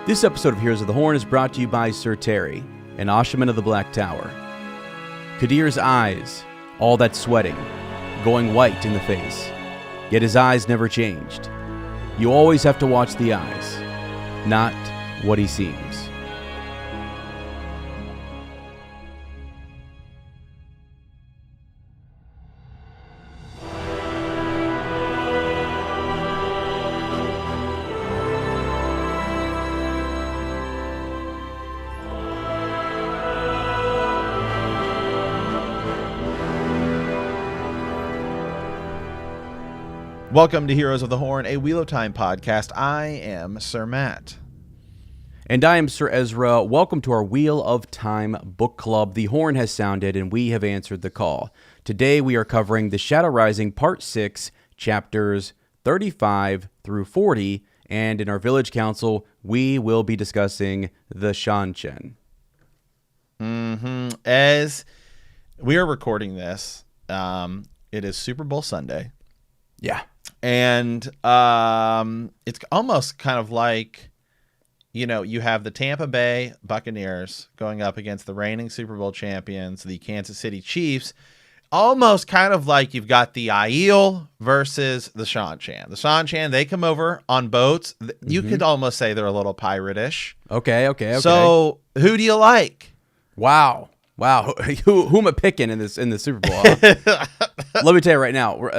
This episode of Heroes of the Horn is brought to you by Sir Terry, an Oshaman of the Black Tower. Kadere's eyes, all that sweating, going white in the face, yet his eyes never changed. You always have to watch the eyes, not what he seems. Welcome to Heroes of the Horn, a Wheel of Time podcast. I am Sir Matt. And I am Sir Ezra. Welcome to our Wheel of Time book club. The horn has sounded and we have answered the call. Today we are covering The Shadow Rising Part 6, chapters 35 through 40. And in our village council, we will be discussing the Seanchan. As we are recording this, it is Super Bowl Sunday. Yeah. And it's almost kind of like, you have the Tampa Bay Buccaneers going up against the reigning Super Bowl champions, the Kansas City Chiefs. Almost kind of like you've got the Aiel versus the Seanchan. The Seanchan, they come over on boats. You could almost say they're a little pirate-ish. Okay. So who do you like? Wow. Who am I picking in the Super Bowl? Let me tell you right now,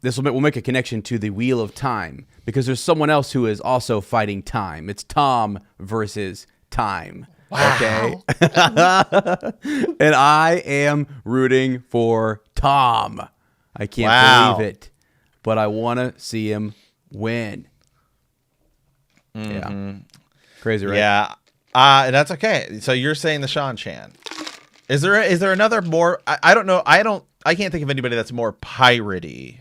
we'll make a connection to the Wheel of Time because there's someone else who is also fighting time. It's Tom versus time. Wow. Okay. And I am rooting for Tom. I can't believe it, but I want to see him win. Yeah. Crazy, right? Yeah. That's okay. So you're saying the Seanchan. Is there another more? I don't know. I can't think of anybody that's more piratey.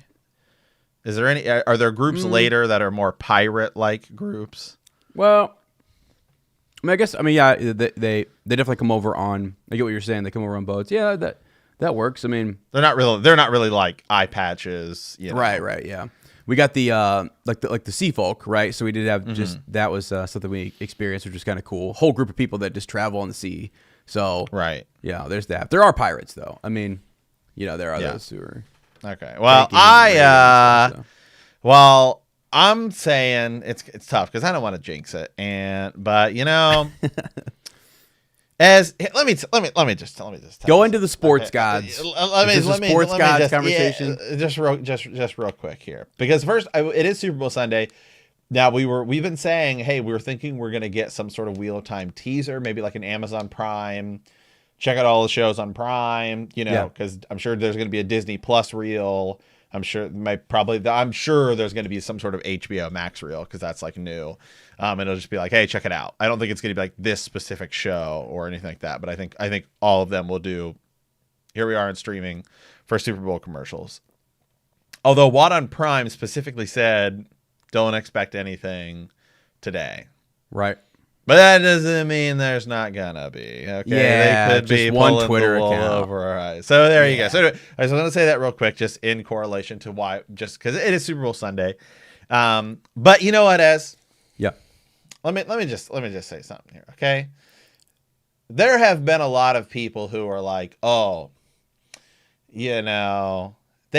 Is there any? Are there groups later that are more pirate-like groups? Well, I mean, yeah, they definitely come over on. I get what you're saying. They come over on boats. Yeah, that works. I mean, they're not really like eye patches. Right. Yeah, we got the like the sea folk, right? So we did have just that was something we experienced, which was kind of cool. Whole group of people that just travel on the sea. So right. Yeah, there's that. There are pirates though. I mean, there are those who are. Okay. Well, I'm saying it's tough because I don't want to jinx it, but let me just tell go into the sports gods. Let me sports gods conversation. Yeah, just real quick here, because first it is Super Bowl Sunday. Now we've been saying, hey, we were thinking we're gonna get some sort of Wheel of Time teaser, maybe like an Amazon Prime. Check out all the shows on Prime, because I'm sure there's going to be a Disney Plus reel. I'm sure there's going to be some sort of HBO Max reel because that's like new. And it'll just be like, hey, check it out. I don't think it's going to be like this specific show or anything like that, but I think all of them will do. Here we are in streaming for Super Bowl commercials. Although Watt on Prime specifically said, don't expect anything today. Right. But that doesn't mean there's not gonna be. Okay, yeah, they could be one Twitter the wool account over our eyes. So there you go. So anyway, I was going to say that real quick, just in correlation to why, just because it is Super Bowl Sunday. But you know what, Ez? Yeah. Let me just say something here, okay? There have been a lot of people who are like, they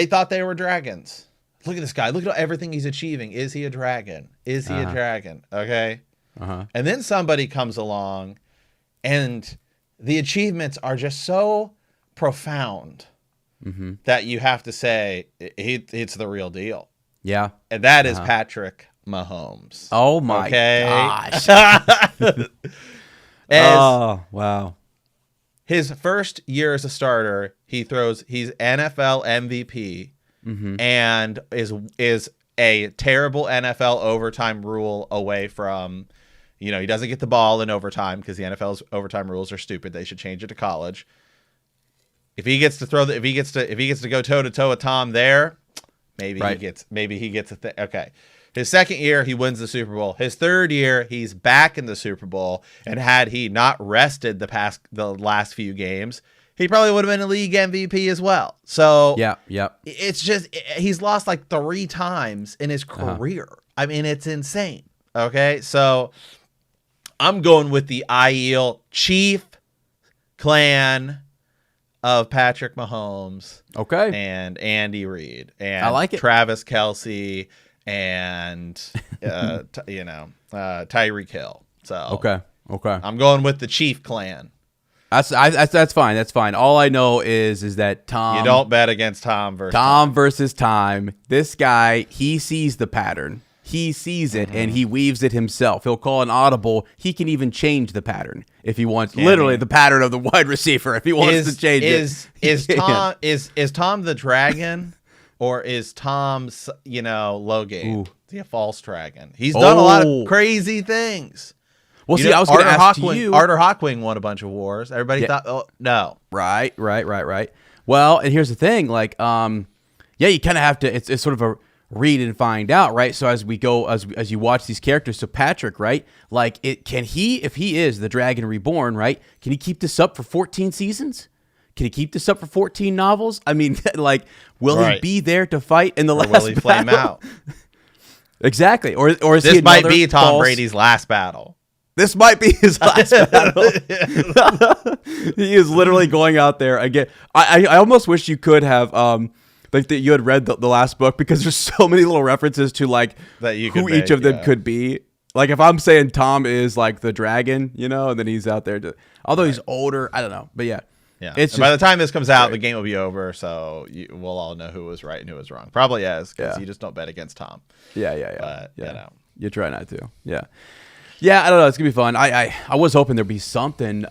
thought they were dragons. Look at this guy. Look at everything he's achieving. Is he a dragon? Is he a dragon? Okay. And then somebody comes along and the achievements are just so profound that you have to say it's the real deal. Yeah. And that is Patrick Mahomes. Oh my gosh. Oh, wow. His first year as a starter, he's NFL MVP and is a terrible NFL overtime rule away from, he doesn't get the ball in overtime because the NFL's overtime rules are stupid. They should change it to college. If he gets to go toe to toe with Tom there, maybe he gets a thing. Okay. His second year, he wins the Super Bowl. His third year, he's back in the Super Bowl. And had he not rested the last few games, he probably would have been a league MVP as well. So yeah. It's just, he's lost like 3 times in his career. I mean, it's insane. Okay, so I'm going with the Aiel chief clan of Patrick Mahomes. Okay. And Andy Reid. And I like it. Travis Kelce and, Tyreek Hill. So Okay. I'm going with the chief clan. That's fine. That's fine. All I know is that Tom. You don't bet against Tom versus time. This guy, he sees the pattern. He sees it and he weaves it himself. He'll call an audible. He can even change the pattern if he wants. Literally the pattern of the wide receiver if he wants to change it. Is Tom the dragon, or is Tom Logate the false dragon? He's done a lot of crazy things. Well, see, I was going to ask you. Arthur Hawkwing won a bunch of wars. Everybody thought, oh no, right. Well, and here's the thing, you kind of have to. It's sort of a read and find out, right? So as we go, as you watch these characters, so Patrick, right? If he is the Dragon Reborn, right? Can he keep this up for 14 seasons? Can he keep this up for 14 novels? I mean, will he be there to fight in the last battle? Will he flame out? Exactly. Or is this might be Tom Brady's last battle? This might be his last battle. He is literally going out there again. I almost wish you could have that you had read the last book, because there's so many little references to who each of them could be. Like if I'm saying Tom is like the dragon, and then he's out there. Although he's older, I don't know, but yeah. Yeah. It's by the time this comes out, the game will be over, so we'll all know who was right and who was wrong. Probably because you just don't bet against Tom. Yeah. But, you try not to. Yeah. Yeah, I don't know. It's gonna be fun. I was hoping there'd be something,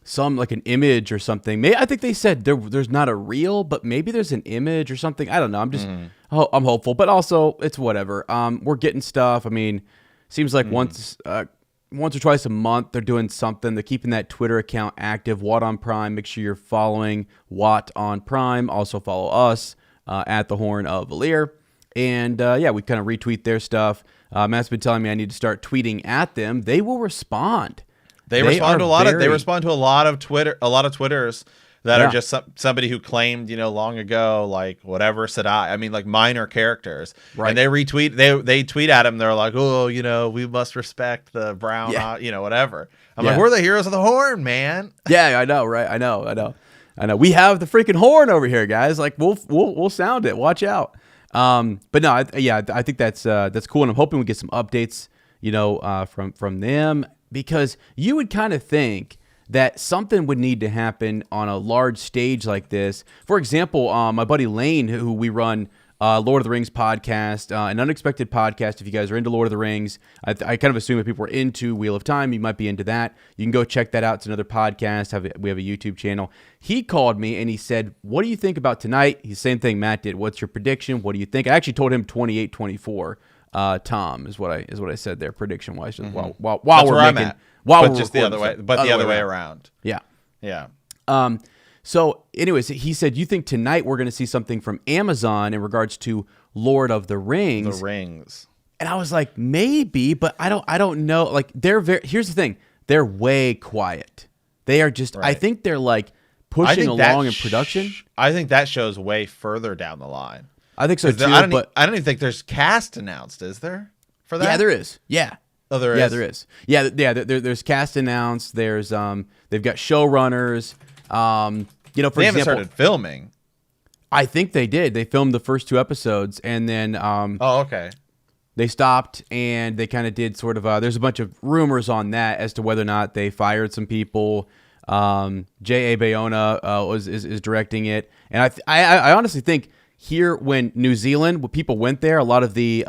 some like an image or something. Maybe I think they said there's not a reel, but maybe there's an image or something. I don't know. I'm just I'm hopeful, but also it's whatever. We're getting stuff. I mean, seems like once or twice a month they're doing something. They're keeping that Twitter account active. Watt on Prime. Make sure you're following Watt on Prime. Also follow us at the Horn of Valir. And we kind of retweet their stuff. Matt's been telling me I need to start tweeting at them. They will respond. They respond to a lot of Twitters that are just somebody who claimed, long ago, like whatever said I mean, like minor characters. Right. And they retweet, they tweet at him. They're like, oh, we must respect the brown, whatever. I'm like, we're the heroes of the Horn, man. Yeah, I know, right? I know. We have the freaking horn over here, guys. Like we'll sound it. Watch out. But no, I think that's cool, and I'm hoping we get some updates, from them, because you would kind of think that something would need to happen on a large stage like this. For example, my buddy Lane, who we run Lord of the Rings podcast, an unexpected podcast. If you guys are into Lord of the Rings, I kind of assume if people are into Wheel of Time, you might be into that. You can go check that out. It's another podcast. We have a YouTube channel. He called me and he said, what do you think about tonight? He's the same thing Matt did. What's your prediction? What do you think? I actually told him 28-24. Tom is what I said there, prediction wise. While we're making, but just the other way, the other way around. Yeah. So anyways, he said, you think tonight we're going to see something from Amazon in regards to Lord of the Rings? The Rings. And I was like, maybe, but I don't know. Like here's the thing. They're way quiet. They are just, I think they're like pushing along in production. I think that shows way further down the line. I think so too. I don't even think there's cast announced, is there? For that? Yeah, there is. Yeah. Oh, there is. Yeah, there is. Yeah, there's cast announced. There's they've got showrunners. They haven't started filming. I think they did. They filmed the first 2 episodes, and then okay. They stopped, and they kind of did sort of. There's a bunch of rumors on that as to whether or not they fired some people. J.A. Bayona is directing it, and I honestly think here when people went there, a lot of the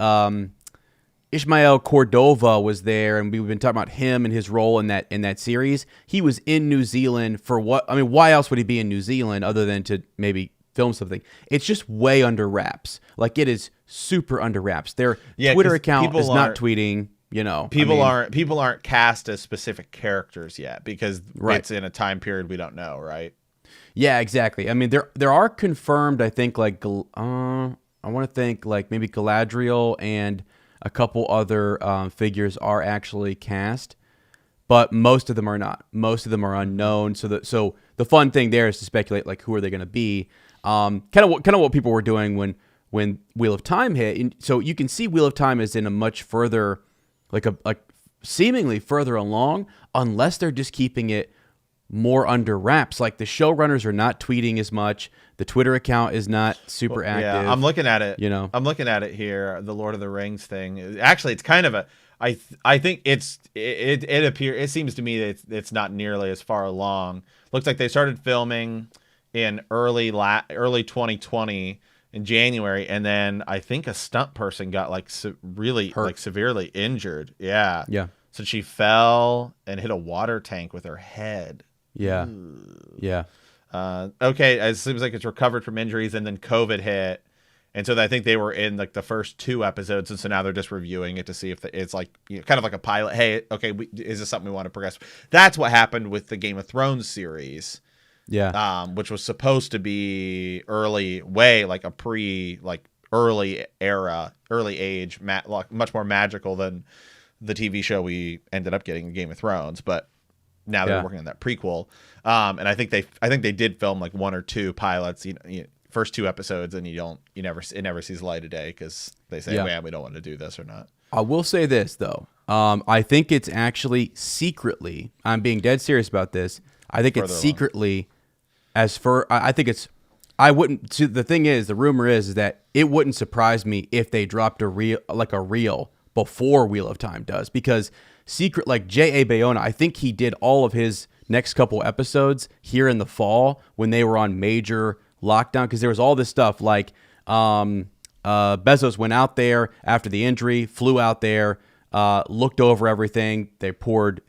Ishmael Cordova was there, and we've been talking about him and his role in that series. He was in New Zealand for what? I mean, why else would he be in New Zealand other than to maybe film something? It's just way under wraps. Like it is super under wraps. Their Twitter account is not tweeting. People aren't cast as specific characters yet because it's in a time period we don't know, right? Yeah, exactly. I mean, there are confirmed. I think I want to think like maybe Galadriel and a couple other figures are actually cast, but most of them are not. Most of them are unknown. So the fun thing there is to speculate like who are they going to be. Kind of what people were doing when Wheel of Time hit. And so you can see Wheel of Time is in a much further like seemingly further along, unless they're just keeping it more under wraps. Like the showrunners are not tweeting as much. The Twitter account is not super active. Yeah, I'm looking at it. You know, I'm looking at it here. The Lord of the Rings thing. Actually, it's kind of a. I think it seems to me that it's not nearly as far along. Looks like they started filming in early 2020 in January, and then I think a stunt person got like really hurt. like severely injured. Yeah. Yeah. So she fell and hit a water tank with her head. Yeah. Ooh. Yeah. Okay, it seems like it's recovered from injuries, and then COVID hit, and so I think they were in like the first 2 episodes, and so now they're just reviewing it to see if it's like kind of like a pilot. Hey, okay, is this something we want to progress? That's what happened with the Game of Thrones series, which was supposed to be early early age, much more magical than the TV show we ended up getting in Game of Thrones, but. Now they're working on that prequel, and I think they did film like 1 or 2 pilots, first 2 episodes, and it never sees the light of day because they say, man, we don't want to do this or not. I will say this though, I think it's actually secretly. I'm being dead serious about this. I think it's secretly, I think it's. I wouldn't. See, the thing is, the rumor is that it wouldn't surprise me if they dropped a reel before Wheel of Time does, because. Secret, like J.A. Bayona, I think he did all of his next couple episodes here in the fall when they were on major lockdown, because there was all this stuff like Bezos went out there after the injury, flew out there, looked over everything. They poured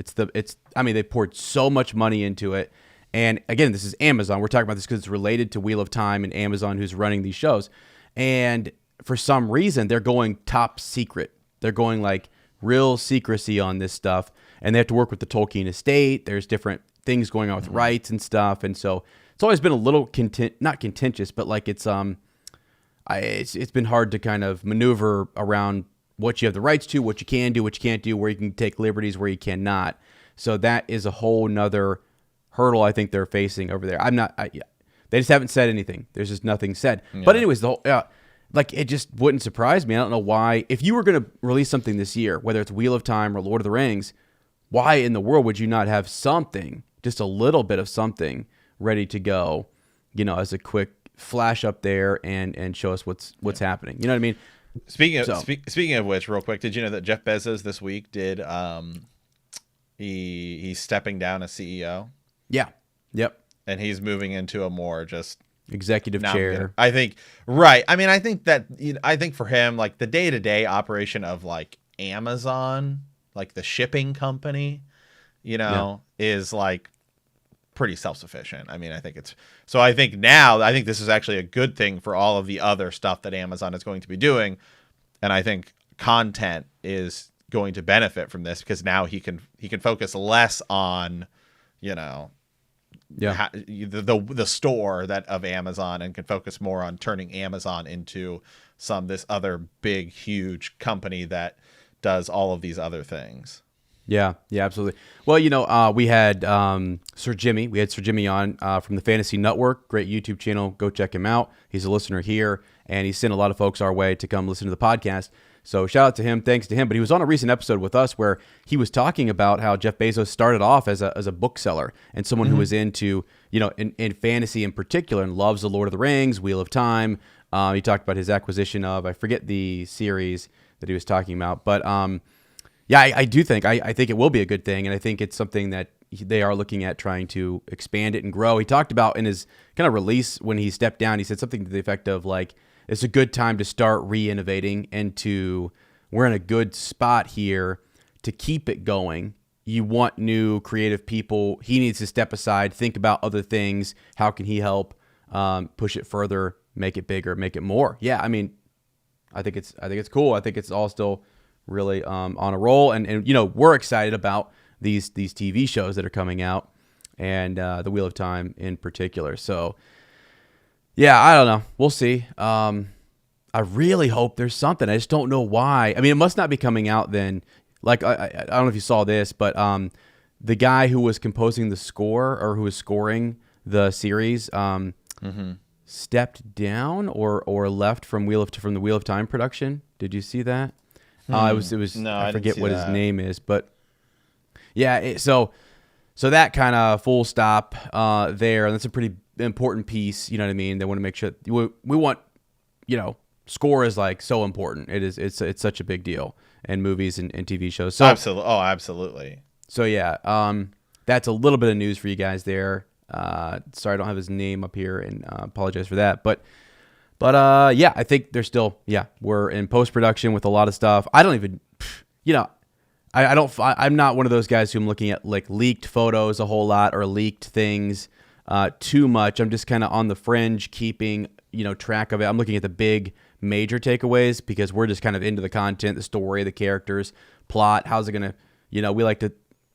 so much money into it. And again, this is Amazon. We're talking about this because it's related to Wheel of Time and Amazon, who's running these shows. And for some reason, they're going top secret. They're going like real secrecy on this stuff, and they have to work with the Tolkien estate. There's different things going on with rights and stuff, and so it's always been a little not contentious, but like it's been hard to kind of maneuver around what you have the rights to, what you can do, what you can't do, where you can take liberties, where you cannot. So that is a whole nother hurdle I think they're facing over there. They just haven't said anything. There's just nothing said. Yeah. But anyways, the whole like, it just wouldn't surprise me. I don't know why. If you were going to release something this year, whether it's Wheel of Time or Lord of the Rings, why in the world would you not have something, just a little bit of something, ready to go, as a quick flash up there and show us what's happening? You know what I mean? Speaking of which, real quick, did you know that Jeff Bezos this week did he's stepping down as CEO? Yeah. Yep. And he's moving into a more just executive chair. I think right. I mean, I think for him, like the day-to-day operation of like Amazon, like the shipping company, is like pretty self-sufficient. I mean, I think this is actually a good thing for all of the other stuff that Amazon is going to be doing. And I think content is going to benefit from this because now he can focus less on, the store of Amazon, and can focus more on turning Amazon into this other big, huge company that does all of these other things. Yeah, absolutely. Well, we had Sir Jimmy. We had Sir Jimmy on from the Fantasy Network. Great YouTube channel. Go check him out. He's a listener here, and he's sent a lot of folks our way to come listen to the podcast. So shout out to him. Thanks to him. But he was on a recent episode with us where he was talking about how Jeff Bezos started off as a bookseller and someone who was into, in fantasy in particular, and loves The Lord of the Rings, Wheel of Time. He talked about his acquisition of, I forget the series that he was talking about. But I do think, I think it will be a good thing. And I think it's something that they are looking at trying to expand it and grow. He talked about in his kind of release when he stepped down, he said something to the effect of like, it's a good time to start re-innovating, and we're in a good spot here to keep it going. You want new creative people. He needs to step aside, think about other things. How can he help push it further, make it bigger, make it more? Yeah, I mean, I think it's cool. I think it's all still really on a roll, and we're excited about these TV shows that are coming out, and the Wheel of Time in particular. So. Yeah, I don't know. We'll see. I really hope there's something. I just don't know why. I mean, it must not be coming out then. Like, I don't know if you saw this, but the guy who was composing the score, or who was scoring the series stepped down or left from the Wheel of Time production. Did you see that? It was No, I I didn't forget see what his that. name is, but yeah. So that kind of full stop there, and that's a pretty important piece. You know what I mean? They want to make sure we want, score is like so important. It's such a big deal in movies and TV shows. So Absolutely. Oh, absolutely. so yeah, that's a little bit of news for you guys there. Sorry, I don't have his name up here, and apologize for that. But yeah, I think they're still, we're in post production with a lot of stuff. I don't even, I'm not one of those guys who I'm looking at like leaked photos a whole lot or leaked things too much. I'm just kind of on the fringe, keeping track of it. I'm looking at the big major takeaways because we're just kind of into the content, the story, the characters, plot. How's it gonna, we like to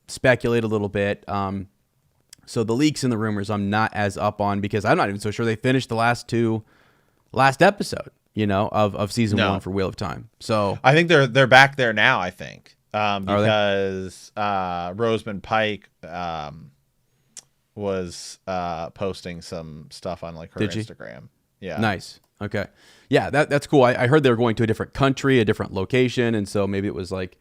speculate a little bit. So the leaks and the rumors I'm not as up on because I'm not even so sure they finished the last episode, of season 1 for Wheel of Time. So I think they're back there now, I think. Because Rosamund Pike was posting some stuff on like her Instagram. Yeah. Nice. Okay. Yeah, that's cool. I heard they were going to a different country, a different location, and so maybe it was like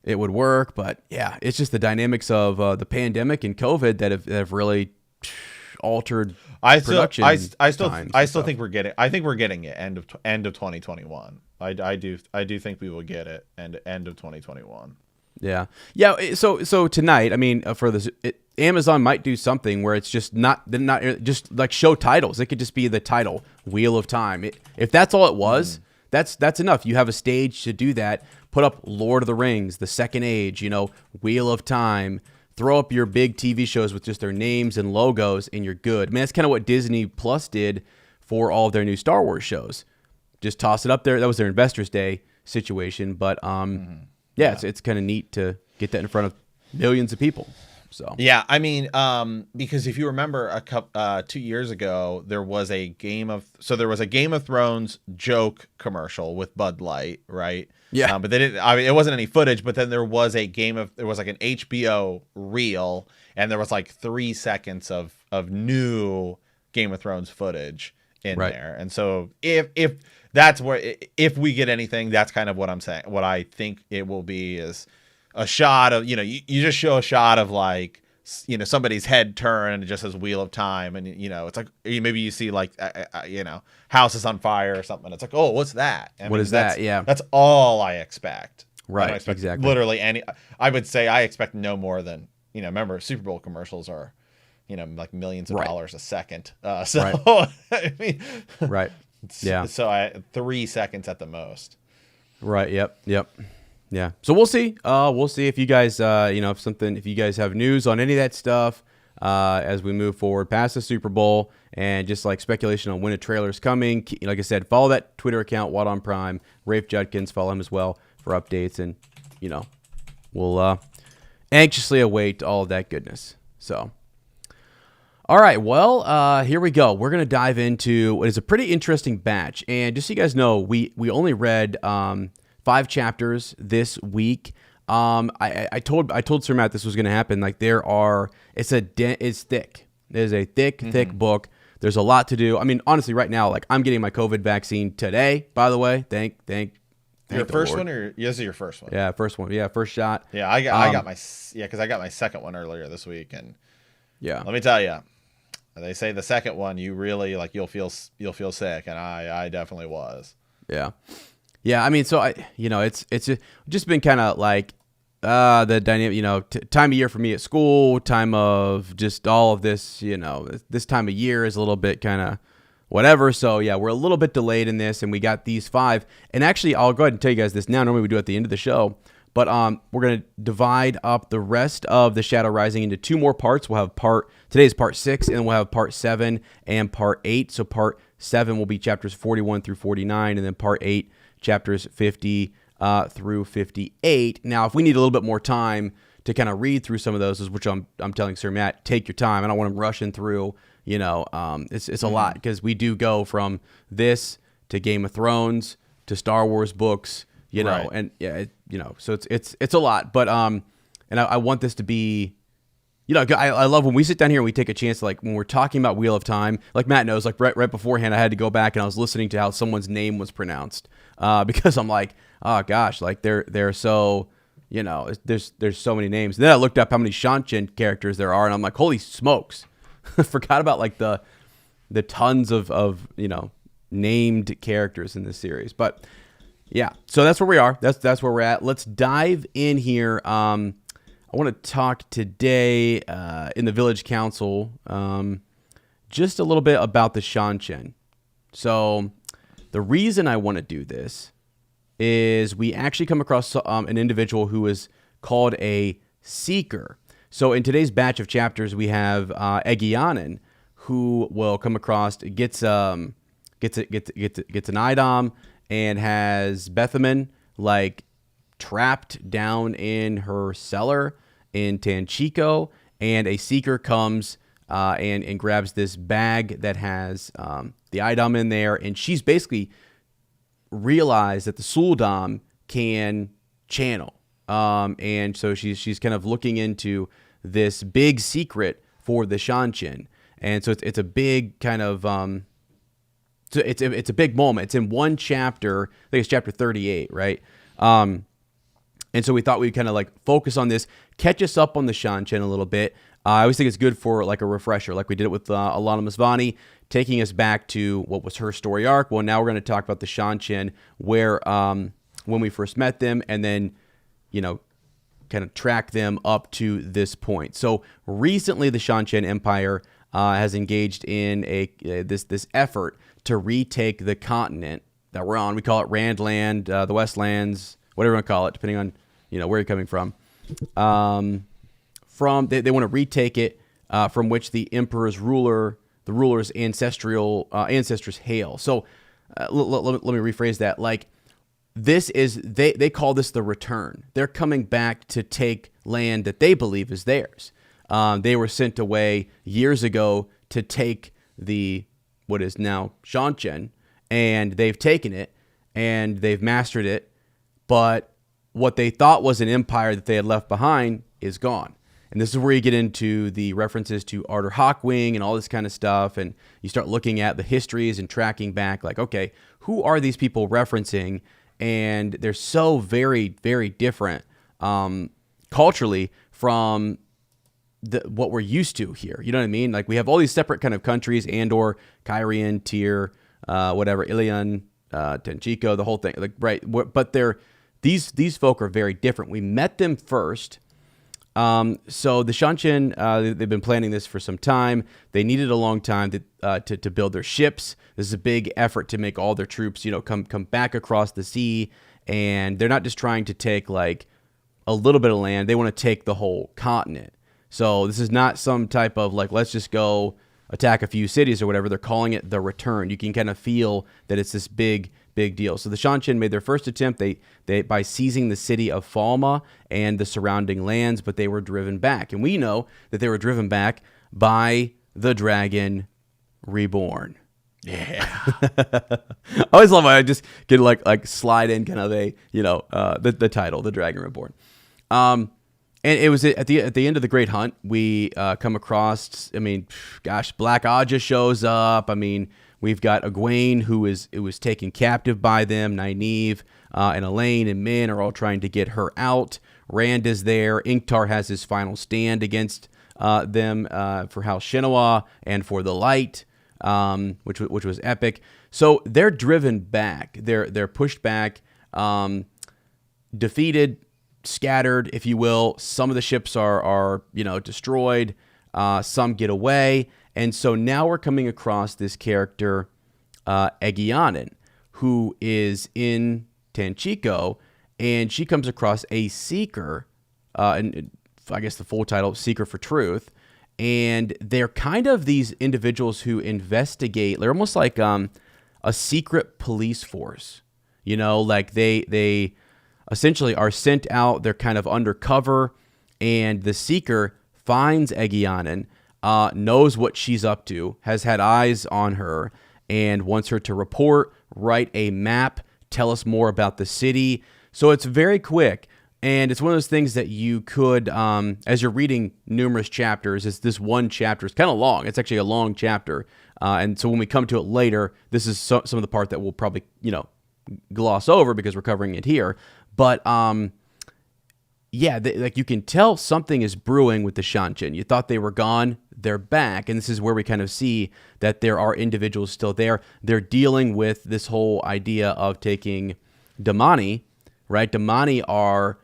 it would work. But yeah, it's just the dynamics of the pandemic and COVID that have really altered production. I still think we're getting. I think we're getting it end of 2021. I do think we will get it end of 2021. Yeah. So tonight, I mean, for this, Amazon might do something where it's just not just like show titles. It could just be the title, Wheel of Time. If that's all it was, that's enough. You have a stage to do that. Put up Lord of the Rings, The Second Age, Wheel of Time. Throw up your big TV shows with just their names and logos, and you're good. I mean, that's kind of what Disney Plus did for all of their new Star Wars shows. Just toss it up there. That was their Investors Day situation, but it's kind of neat to get that in front of millions of people. So yeah, I mean, because if you remember 2 years ago, there was a Game of Thrones joke commercial with Bud Light, right? Yeah, but they didn't. I mean, it wasn't any footage. But then there was like an HBO reel, and there was like 3 seconds of new Game of Thrones footage in there. And so if that's where if we get anything, that's kind of what I'm saying. What I think it will be is a shot of, you just show a shot of like, somebody's head turn and it just says Wheel of Time. And, it's like, maybe you see like, house is on fire or something. It's like, oh, what's that? What is that? Yeah. That's all I expect. Right. I don't expect exactly. Literally I would say I expect no more than, remember Super Bowl commercials are, like millions of dollars a second. I mean, right. Yeah. So 3 seconds at the most. Right. Yep. Yeah. So we'll see. We'll see if you guys, if you guys have news on any of that stuff as we move forward past the Super Bowl and just like speculation on when a trailer is coming. Like I said, follow that Twitter account, Watt on Prime, Rafe Judkins. Follow him as well for updates, and we'll anxiously await all of that goodness. So. All right, well, here we go. We're going to dive into what is a pretty interesting batch. And just so you guys know, we only read 5 chapters this week. I told Sir Matt this was going to happen. Like it's thick. It is a thick book. There's a lot to do. I mean, honestly, right now, like I'm getting my COVID vaccine today, by the way. Thank your first Lord. one, or this is your first one? Yeah, first one. Yeah, first shot. Yeah, I got because I got my second one earlier this week, and let me tell you. They say the second one, you really you'll feel sick, and I definitely was. Yeah. I mean, so it's just been kind of like the dynamic, time of year for me at school, time of just all of this, this time of year is a little bit kind of whatever. So yeah, we're a little bit delayed in this, and we got these 5. And actually, I'll go ahead and tell you guys this now. Normally we do it at the end of the show. But we're going to divide up the rest of the Shadow Rising into 2 more parts. We'll have today's part 6, and then we'll have part 7 and part 8. So part 7 will be chapters 41 through 49, and then part 8, chapters 50 through 58. Now, if we need a little bit more time to kind of read through some of those, which I'm telling Sir Matt, take your time. I don't want him rushing through. It's a lot because we do go from this to Game of Thrones to Star Wars books. And yeah, so it's a lot, but and I want this to be, I love when we sit down here and we take a chance, like when we're talking about Wheel of Time, like Matt knows, like right beforehand, I had to go back and I was listening to how someone's name was pronounced because I'm like, oh gosh, like they're so, there's so many names. And then I looked up how many Seanchan characters there are, and I'm like, holy smokes, forgot about like the tons of named characters in this series. But yeah, so that's where we are. That's where we're at. Let's dive in here. I want to talk today in the village council just a little bit about the Seanchan. So the reason I want to do this is we actually come across an individual who is called a seeker. So in today's batch of chapters, we have Egianen, who will come across, gets an idom and has Bethaman like trapped down in her cellar in Tanchico, and a seeker comes and grabs this bag that has the idom in there, and she's basically realized that the Suldam can channel, and so she's kind of looking into this big secret for the Seanchan, and so it's a big kind of so it's a big moment. It's in one chapter. I think it's chapter 38, right? And so we thought we'd kind of like focus on this, catch us up on the Seanchan a little bit. I always think it's good for like a refresher, like we did it with Alana Masvani, taking us back to what was her story arc. Well, now we're going to talk about the Seanchan, where when we first met them, and then kind of track them up to this point. So recently, the Seanchan Empire has engaged in this effort to retake the continent that we're on. We call it Randland, the Westlands, whatever you want to call it, depending on where you're coming from. They want to retake it, from which the emperor's the ruler's ancestors hail. So let me rephrase that. Like, this is they call this the return. They're coming back to take land that they believe is theirs. They were sent away years ago to take what is now Seanchan, and they've taken it and they've mastered it, but what they thought was an empire that they had left behind is gone. And this is where you get into the references to Arthur Hawkwing and all this kind of stuff, and you start looking at the histories and tracking back, like, okay, who are these people referencing? And they're so very, very different culturally from what we're used to here. You know what I mean? Like, we have all these separate kind of countries, Andor, Kyrian, Tyr, whatever, Ilion, Tanchico, the whole thing. Like, right? But these folk are very different. We met them first. So the Seanchan, they've been planning this for some time. They needed a long time to build their ships. This is a big effort to make all their troops, come back across the sea. And they're not just trying to take like a little bit of land. They want to take the whole continent. So this is not some type of like, let's just go attack a few cities or whatever. They're calling it the return. You can kind of feel that it's this big deal. So the Seanchan made their first attempt they by seizing the city of Falma and the surrounding lands, but they were driven back. And we know that they were driven back by the Dragon Reborn. Yeah. I always love how I just get like slide in kind of the title, the Dragon Reborn. And it was at the end of the Great Hunt, we come across, Black Aja shows up. We've got Egwene, who was taken captive by them. Nynaeve and Elaine and Min are all trying to get her out. Rand is there. Inktar has his final stand against them for House Shinawa and for the Light, which was epic. So they're driven back. They're pushed back, defeated, scattered, if you will. Some of the ships are destroyed. Some get away. And so now we're coming across this character, Egianen, who is in Tanchico, and she comes across a seeker, and I guess the full title, Seeker for Truth, and they're kind of these individuals who investigate. They're almost like a secret police force, like they essentially are sent out. They're kind of undercover, and the Seeker finds Egianen, knows what she's up to, has had eyes on her, and wants her to report, write a map, tell us more about the city. So it's very quick, and it's one of those things that you could, as you're reading numerous chapters, this one chapter is kind of long. It's actually a long chapter, and so when we come to it later, this is some of the part that we'll probably, gloss over because we're covering it here. But yeah, like you can tell something is brewing with the Seanchan. You thought they were gone, they're back, and this is where we kind of see that there are individuals still there. They're dealing with this whole idea of taking Damani, right? Damani are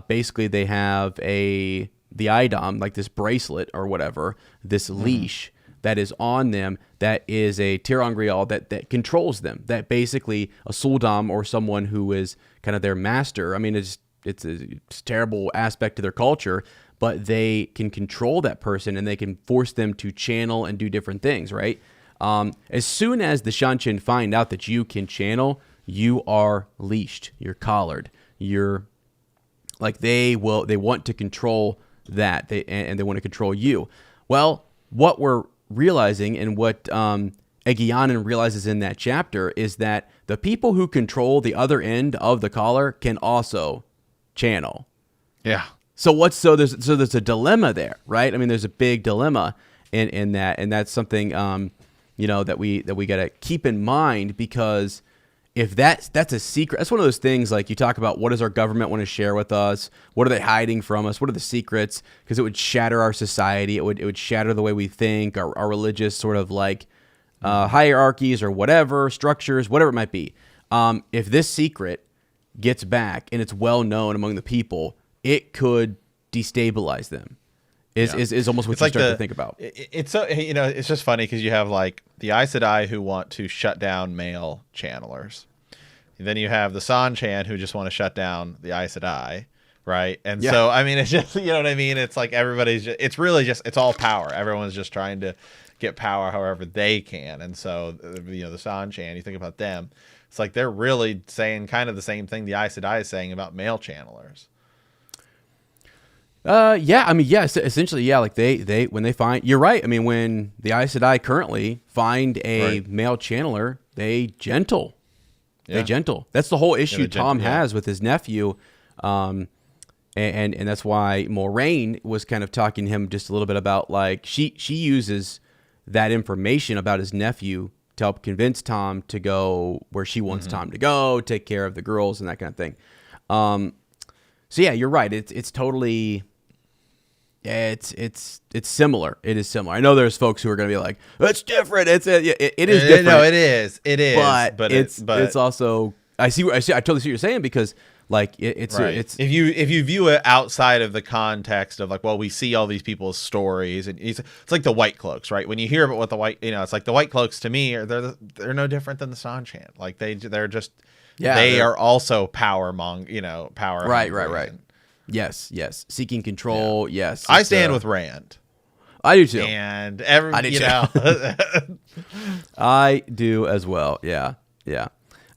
basically they have the idom, like this bracelet or whatever, this leash that is on them that is a Tarmon Gai'don that controls them. That basically a Suldam or someone who is kind of their master. I mean, it's a terrible aspect to their culture, but they can control that person and they can force them to channel and do different things, right? As soon as the Seanchan find out that you can channel, you are leashed, you're collared, you're like they want to control that, and they want to control you. Well, what we're realizing and what Gai'don realizes in that chapter is that the people who control the other end of the collar can also channel. Yeah. So there's a dilemma there, right? I mean, there's a big dilemma in that, and that's something that we got to keep in mind, because if that's a secret, that's one of those things like you talk about, what does our government want to share with us? What are they hiding from us? What are the secrets? Because it would shatter our society. It would shatter the way we think, our religious sort of like hierarchies or whatever, structures, whatever it might be. If this secret gets back and it's well known among the people, it could destabilize them. Is almost what you start to think about. It's so, it's just funny because you have like the Aes Sedai who want to shut down male channelers. And then you have the Seanchan who just want to shut down the Aes Sedai, right? And so, I mean, it's just, you know what I mean? It's like it's really just, it's all power. Everyone's just trying to get power however they can. And so, the Seanchan, you think about them, it's like they're really saying kind of the same thing the Aes Sedai is saying about male channelers. Essentially, yeah. Like they when they find, you're right. I mean, when the Aes Sedai currently find a male channeler, they gentle. They gentle. That's the whole issue Tom has with his nephew, and that's why Moraine was kind of talking to him just a little bit about, like, she uses that information about his nephew to help convince Tom to go where she wants Tom to go, take care of the girls and that kind of thing. So yeah, you're right. It's totally. It's similar. It is similar. I know there's folks who are going to be like, "It's different." It is different. No, it is. It is. But it's also. I totally see what you're saying, because like it's if you view it outside of the context of like, well, we see all these people's stories, and it's like the White Cloaks, right? When you hear about what the White, it's like the White Cloaks to me they're no different than the Seanchan. Like they're just they are also power. Right. Yes. Seeking control. Yeah. Yes. I stand with Rand. I do too. And I do as well. Yeah.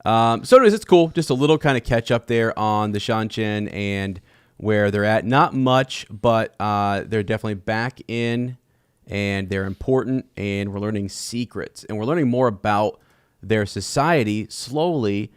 So anyways, it's cool. Just a little kind of catch up there on the Seanchan and where they're at. Not much, but they're definitely back in, and they're important, and we're learning secrets, and we're learning more about their society slowly.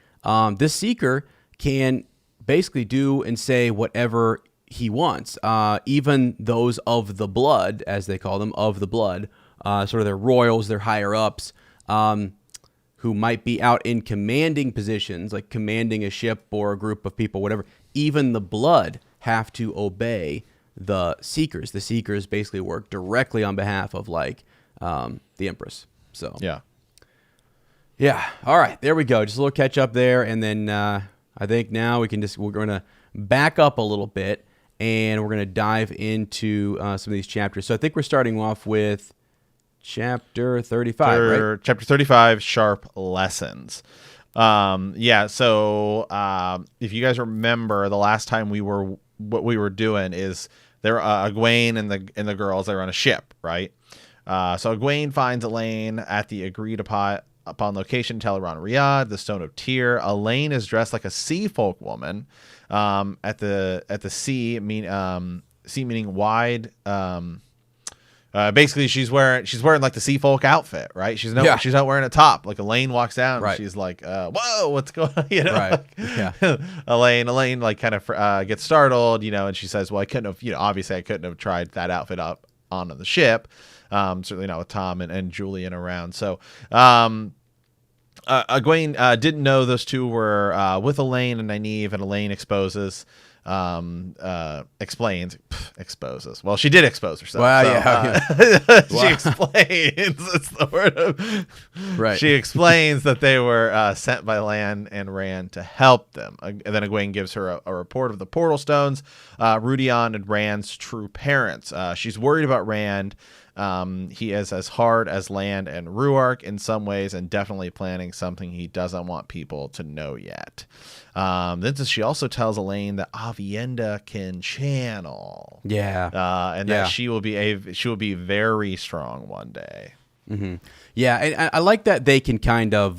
This Seeker can basically do and say whatever he wants. Even those of the blood, as they call them, of the blood, sort of their royals, their higher ups, who might be out in commanding positions, like commanding a ship or a group of people, whatever. Even the blood have to obey the Seekers. The Seekers basically work directly on behalf of like the Empress. So yeah. All right, there we go. Just a little catch up there, and then I think now we're going to back up a little bit, and we're going to dive into some of these chapters. So I think we're starting off with chapter 35, right? Chapter 35, Sharp Lessons. So if you guys remember, the last time what we were doing is there Egwene and the girls, they were on a ship, right? So Egwene finds Elaine at the agreed upon location, Teleron Riyadh, the Stone of Tyr. Elaine is dressed like a sea folk woman. At the sea, sea meaning wide. Basically, she's wearing like the sea folk outfit, right? She's not wearing a top. Like Elaine walks down, and she's like, "Whoa, what's going on?" Elaine like kind of gets startled, and she says, "Well, I couldn't have, obviously I couldn't have tried that outfit up on the ship." Certainly not with Tom and Julian around. So, Egwene didn't know those two were with Elaine and Nynaeve, and Elaine explains. Well, she did expose herself. Well, She explains. It's the word. Right. She explains that they were sent by Lan and Rand to help them. And then Egwene gives her a report of the portal stones, Rudion and Rand's true parents. She's worried about Rand. He is as hard as Land and Ruark in some ways, and definitely planning something he doesn't want people to know yet. Then she also tells Elaine that Avienda can channel. Yeah. And that she will be very strong one day. Mm-hmm. Yeah, and I like that they can kind of.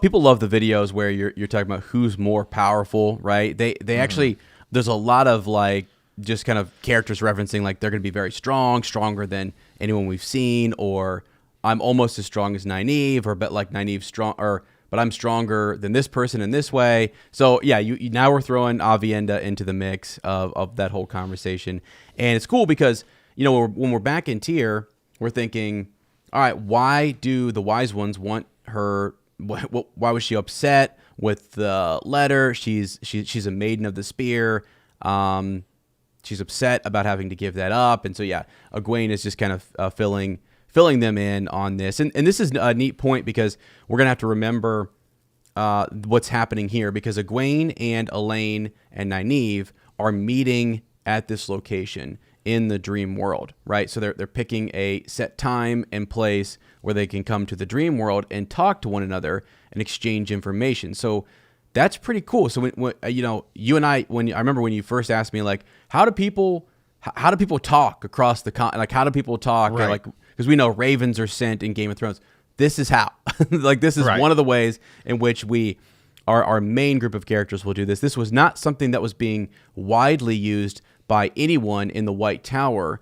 People love the videos where you're talking about who's more powerful, right? They actually, there's a lot of like just kind of characters referencing like they're going to be very strong, stronger than anyone we've seen, or I'm almost as strong as Nynaeve, or but like Nynaeve's strong, or but I'm stronger than this person in this way. So yeah, you now we're throwing Avienda into the mix of that whole conversation, and it's cool because when we're back in tier, we're thinking, all right, why do the wise ones want her? Why was she upset with the letter? She's a maiden of the spear. She's upset about having to give that up. And so, yeah, Egwene is just kind of filling them in on this. And this is a neat point because we're going to have to remember what's happening here, because Egwene and Elaine and Nynaeve are meeting at this location in the dream world, right? So they're picking a set time and place where they can come to the dream world and talk to one another and exchange information. So that's pretty cool. So when you and I remember when you first asked me, like, how do people talk across the like, how do people talk? Right. Like, because we know ravens are sent in Game of Thrones. This is how. Like, this is one of the ways in which our main group of characters will do this. This was not something that was being widely used by anyone in the White Tower,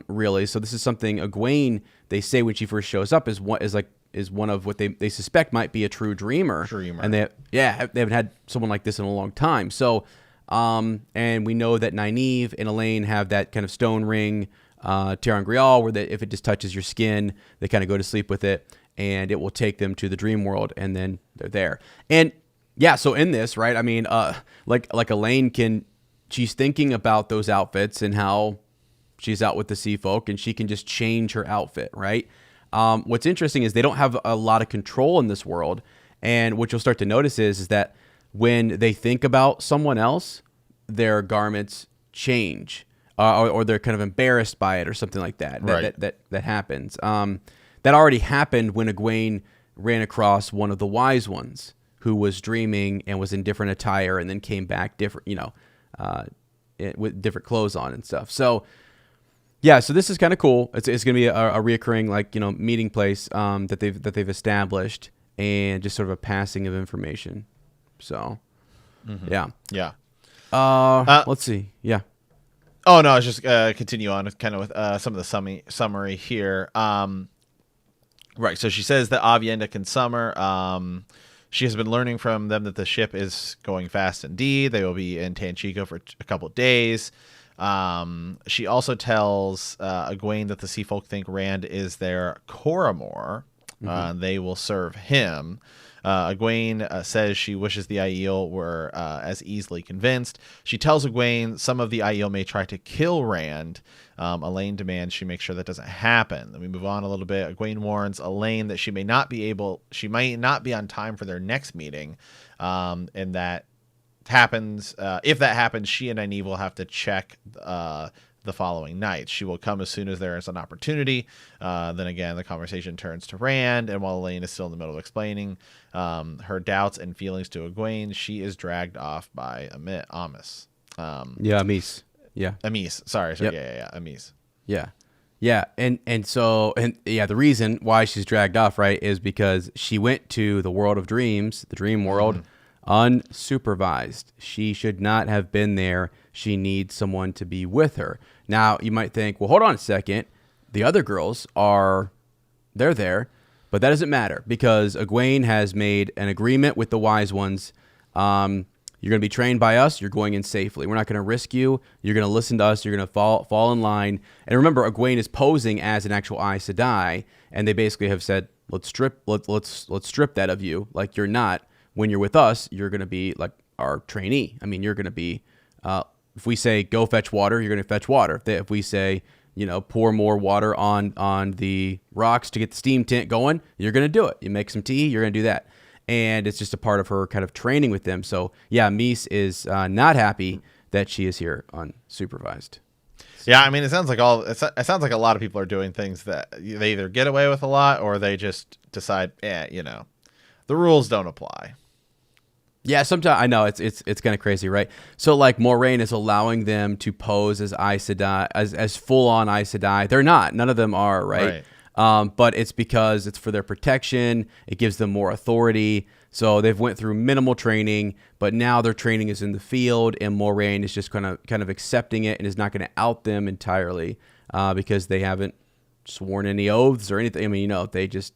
really. So this is something Egwene, they say when she first shows up, is one of what they suspect might be a true dreamer. And they haven't had someone like this in a long time. So, and we know that Nynaeve and Elaine have that kind of stone ring, Tarmon Gai'don, where if it just touches your skin, they kind of go to sleep with it, and it will take them to the dream world, and then they're there. And yeah, so in this, right, I mean, like Elaine she's thinking about those outfits and how she's out with the sea folk, and she can just change her outfit, right? What's interesting is they don't have a lot of control in this world, and what you'll start to notice is that when they think about someone else, their garments change, or they're kind of embarrassed by it, or something like that. Right. That happens. That already happened when Egwene ran across one of the wise ones who was dreaming and was in different attire, and then came back different, with different clothes on and stuff. So. Yeah, so this is kind of cool. It's going to be a reoccurring meeting place that they've established, and just sort of a passing of information. So, yeah. Let's see. Yeah. Oh no, I was just continue on kind of with some of the summary here. Right. So she says that Avienda can summer. She has been learning from them that the ship is going fast indeed. They will be in Tanchico for a couple of days. She also tells Egwene that the sea folk think Rand is their Coramor. They will serve him. Egwene says she wishes the Aiel were as easily convinced. She tells Egwene some of the Aiel may try to kill Rand. Elaine demands she make sure that doesn't happen. Then we move on a little bit. Egwene warns Elaine that she might not be on time for their next meeting, and that happens. If that happens, she and Nynaeve will have to check the following night. She will come as soon as there is an opportunity. Then again, the conversation turns to Rand, and while Elaine is still in the middle of explaining her doubts and feelings to Egwene, she is dragged off by Amis. Amis. Yeah. Amis. Sorry. Yep. Yeah. Amis. Yeah. Yeah. And the reason why she's dragged off, right, is because she went to the world of dreams, the dream world, unsupervised. She should not have been there. She needs someone to be with her. Now, you might think, well, hold on a second. The other girls they're there, but that doesn't matter because Egwene has made an agreement with the wise ones. You're going to be trained by us. You're going in safely. We're not going to risk you. You're going to listen to us. You're going to fall in line. And remember, Egwene is posing as an actual Aes Sedai, and they basically have said, let's strip that of you. Like, you're not, when you're with us, you're going to be like our trainee. I mean, you're going to be, if we say go fetch water, you're going to fetch water. If we say, pour more water on the rocks to get the steam tent going, you're going to do it. You make some tea, you're going to do that. And it's just a part of her kind of training with them. So yeah, Mies is not happy that she is here unsupervised. Yeah, I mean, it sounds like a lot of people are doing things that they either get away with a lot or they just decide, the rules don't apply. Yeah, sometimes I know it's kind of crazy, right? So like Moraine is allowing them to pose as Aes Sedai, as full on Aes Sedai. They're not. None of them are, right? But it's because it's for their protection. It gives them more authority. So they've went through minimal training, but now their training is in the field, and Moraine is just kind of accepting it and is not going to out them entirely because they haven't sworn any oaths or anything. I mean, they just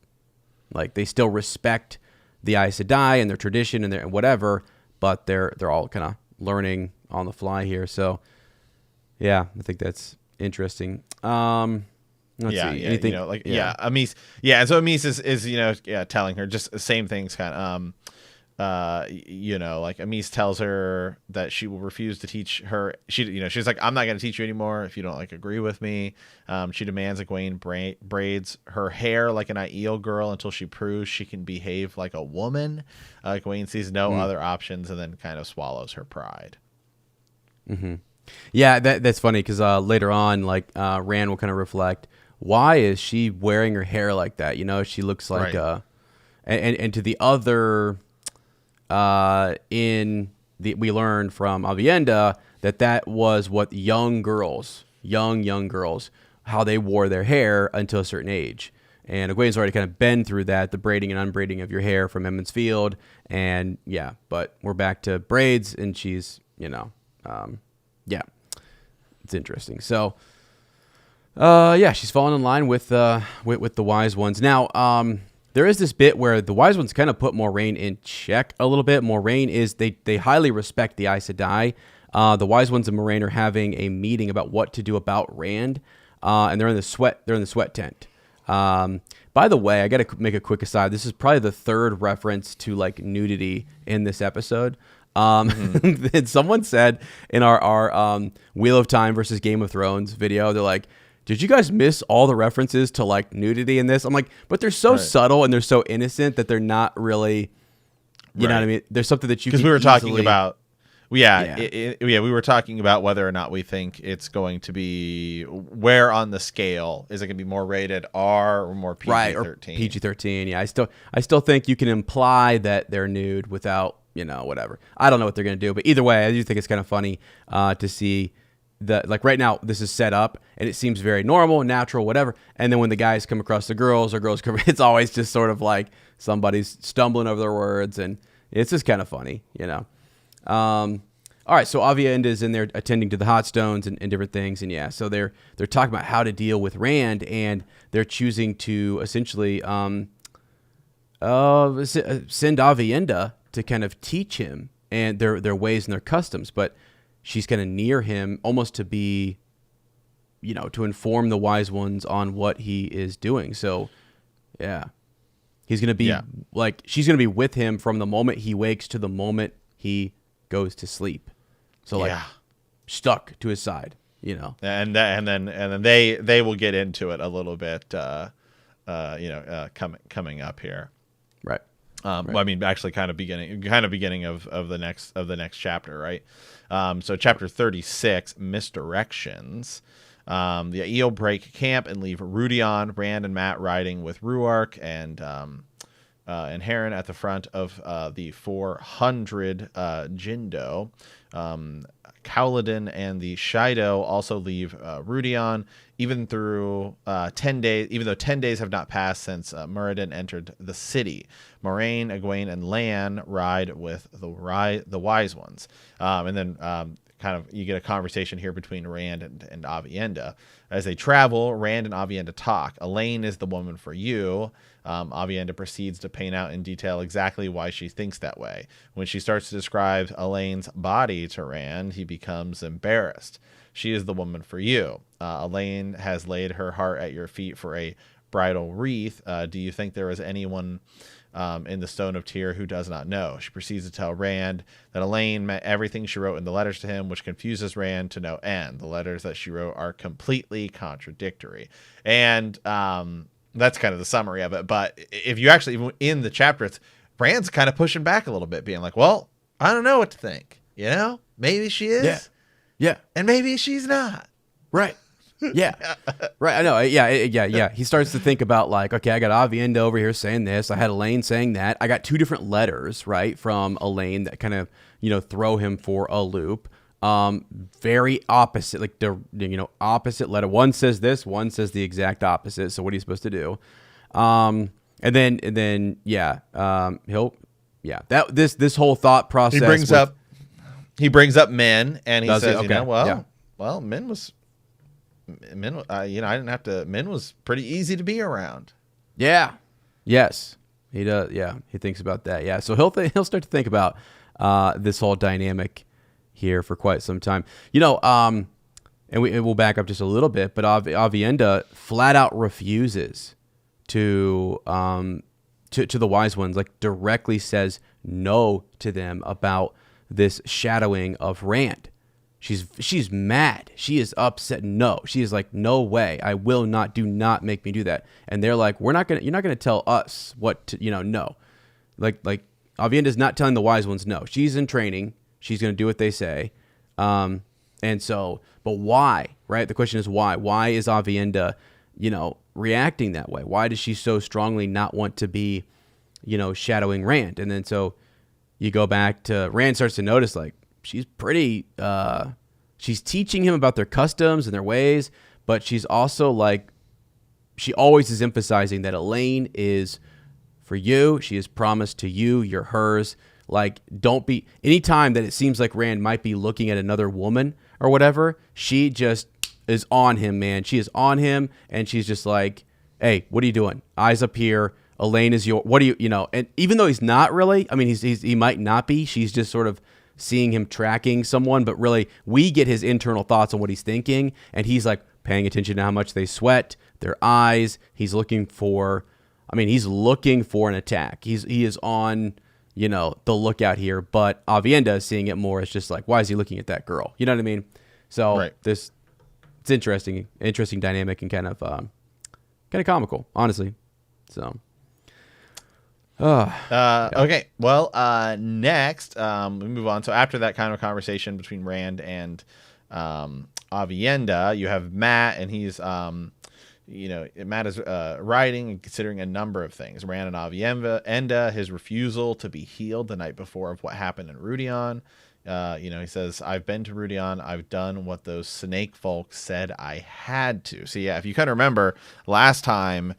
they still respect the Aes Sedai and their tradition and their whatever, but they're all kind of learning on the fly here. So yeah, I think that's interesting. Let's see. Anything? Mies. Yeah, and so Mies is telling her just the same things, kind of. Mies tells her that she will refuse to teach her. She's like, I'm not going to teach you anymore if you don't agree with me. She demands that Egwene braids her hair like an Aiel girl until she proves she can behave like a woman. Egwene sees no other options and then kind of swallows her pride. Mm-hmm. Yeah, that's funny because later on, Rand will kind of reflect, why is she wearing her hair like that? She looks like and to the other. We learned from Avienda that was what young girls, how they wore their hair until a certain age. And Egwene's already kind of been through that, the braiding and unbraiding of your hair from Emond's Field. And yeah, but we're back to braids, and she's, it's interesting. So, she's falling in line with the wise ones. Now, there is this bit where the wise ones kind of put Moraine in check a little bit. Moraine is, they highly respect the Aes Sedai. The wise ones and Moraine are having a meeting about what to do about Rand. And they're in the sweat tent. By the way, I got to make a quick aside. This is probably the third reference to nudity in this episode. And someone said in our Wheel of Time versus Game of Thrones video, they're like, did you guys miss all the references to nudity in this? I'm like, but they're so subtle and they're so innocent that they're not really, you know what I mean? There's something that you can because we were easily... talking about, we were talking about whether or not we think it's going to be where on the scale is it going to be more rated R or more PG-13? Right, or PG-13. Yeah, I still think you can imply that they're nude without whatever. I don't know what they're going to do, but either way, I do think it's kind of funny to see. Right now, this is set up, and it seems very normal, natural, whatever. And then when the guys come across the girls or girls come, it's always just sort of like somebody's stumbling over their words, and it's just kind of funny, All right, so Avienda is in there attending to the hot stones and different things, and so they're talking about how to deal with Rand, and they're choosing to essentially send Avienda to kind of teach him and their ways and their customs, but she's kind of near him almost to be, to inform the wise ones on what he is doing. So, yeah, he's going to be she's going to be with him from the moment he wakes to the moment he goes to sleep. So stuck to his side, And then they will get into it a little bit, coming up here. Right. Well, I mean, actually, kind of beginning of the next chapter, right? So chapter 36, Misdirections. The Aiel break camp and leave Rudion, Rand, and Mat riding with Ruark and Heron at the front of the 400 Jindo. Kaladin and the Shido also leave Rudion, even though 10 days have not passed since Muradin entered the city. Moraine, Egwene, and Lan ride with the wise ones. And then kind of you get a conversation here between Rand and Avienda. As they travel, Rand and Avienda talk. Elaine is the woman for you. Avienda proceeds to paint out in detail exactly why she thinks that way. When she starts to describe Elaine's body to Rand, he becomes embarrassed. She is the woman for you. Elaine has laid her heart at your feet for a bridal wreath. Do you think there is anyone in the Stone of Tyr who does not know? She proceeds to tell Rand that Elaine meant everything she wrote in the letters to him, which confuses Rand to no end. The letters that she wrote are completely contradictory. And that's kind of the summary of it. But if you actually, even in the chapter, Rand's kind of pushing back a little bit, being like, well, I don't know what to think. You know, maybe she is. Yeah. And maybe she's not. Right. Yeah. Right. I know. Yeah. He starts to think about like, okay, I got Avienda over here saying this. I had Elaine saying that. I got two different letters, right, from Elaine that kind of, throw him for a loop. Very opposite, like opposite letter. One says this, one says the exact opposite. So what are you supposed to do? And then this whole thought process. He brings up men, and he says, okay. Men, I didn't have to. Men was pretty easy to be around. Yeah. Yes, he does. Yeah, he thinks about that. Yeah, so he'll start to think about this whole dynamic here for quite some time. And we'll back up just a little bit, but Avienda flat out refuses to the wise ones, like directly says no to them about this shadowing of Rand. She's mad. She is upset. No, she is like, no way. I will not. Do not make me do that. And they're like, you're not gonna tell us what to, no. Like Avienda's not telling the wise ones no. She's in training. She's gonna do what they say. And so, but why? Right? The question is why? Why is Avienda, reacting that way? Why does she so strongly not want to be, shadowing Rand? And then so you go back to Rand starts to notice like she's pretty. She's teaching him about their customs and their ways, but she's also like, she always is emphasizing that Elaine is for you. She is promised to you. You're hers. Like, don't be, anytime that it seems like Rand might be looking at another woman or whatever, she just is on him, man. She is on him, and she's just like, hey, what are you doing? Eyes up here. Elaine is what do you, and even though he's not really, I mean, he might not be, she's just sort of seeing him tracking someone, but really we get his internal thoughts on what he's thinking, and he's like paying attention to how much they sweat, their eyes. He's looking for an attack. He is on, the lookout here, but Avienda is seeing it more as just like, why is he looking at that girl? You know what I mean? So right. It's interesting dynamic and kind of comical, honestly. So. Okay. Well, next, we move on. So after that kind of conversation between Rand and Avienda, you have Matt, and he's, Matt is writing and considering a number of things. Rand and Avienda, his refusal to be healed the night before of what happened in Rudion. He says, I've been to Rudion. I've done what those snake folk said I had to. So yeah, if you kind of remember last time,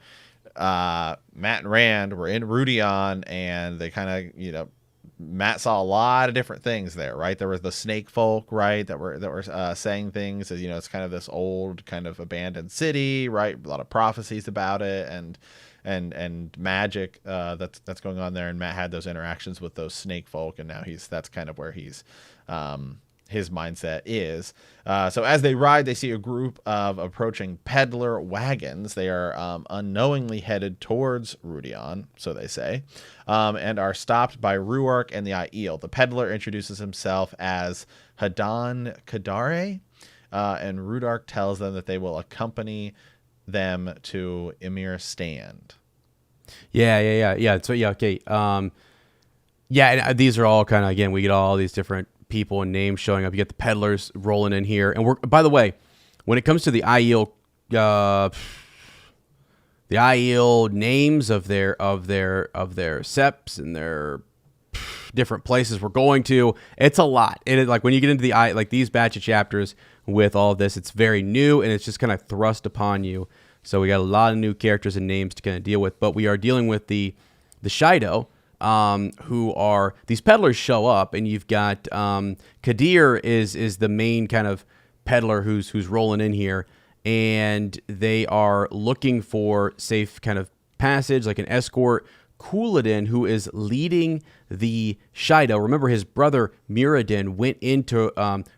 Matt and Rand were in Rudion, and they kind of, Matt saw a lot of different things there, right? There was the snake folk, right, that were saying things. It's kind of this old kind of abandoned city, right? A lot of prophecies about it, and magic that's going on there. And Matt had those interactions with those snake folk, and now that's kind of where his mindset is. So as they ride, they see a group of approaching peddler wagons. They are unknowingly headed towards Rudion, so they say, and are stopped by Ruark and the Aiel. The peddler introduces himself as Hadan Kadere, and Ruark tells them that they will accompany them to Emir's stand. Yeah. So yeah, okay. And these are all kind of, again, we get all these different people and names showing up. You get the peddlers rolling in here, and we're, by the way, when it comes to the Aiel names of their seps and their different places we're going to, it's a lot. And it, like when you get into the these batch of chapters with all of this, it's very new, and it's just kind of thrust upon you. So we got a lot of new characters and names to kind of deal with, but we are dealing with the Shido, who are, these peddlers show up, and you've got Kadere is the main kind of peddler who's rolling in here, and they are looking for safe kind of passage, like an escort. Couladin, who is leading the Shido. Remember, his brother Muradin went into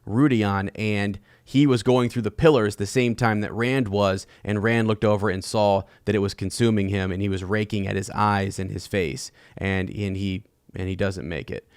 Rudion, and he was going through the pillars the same time that Rand was, and Rand looked over and saw that it was consuming him, and he was raking at his eyes and his face, and he doesn't make it.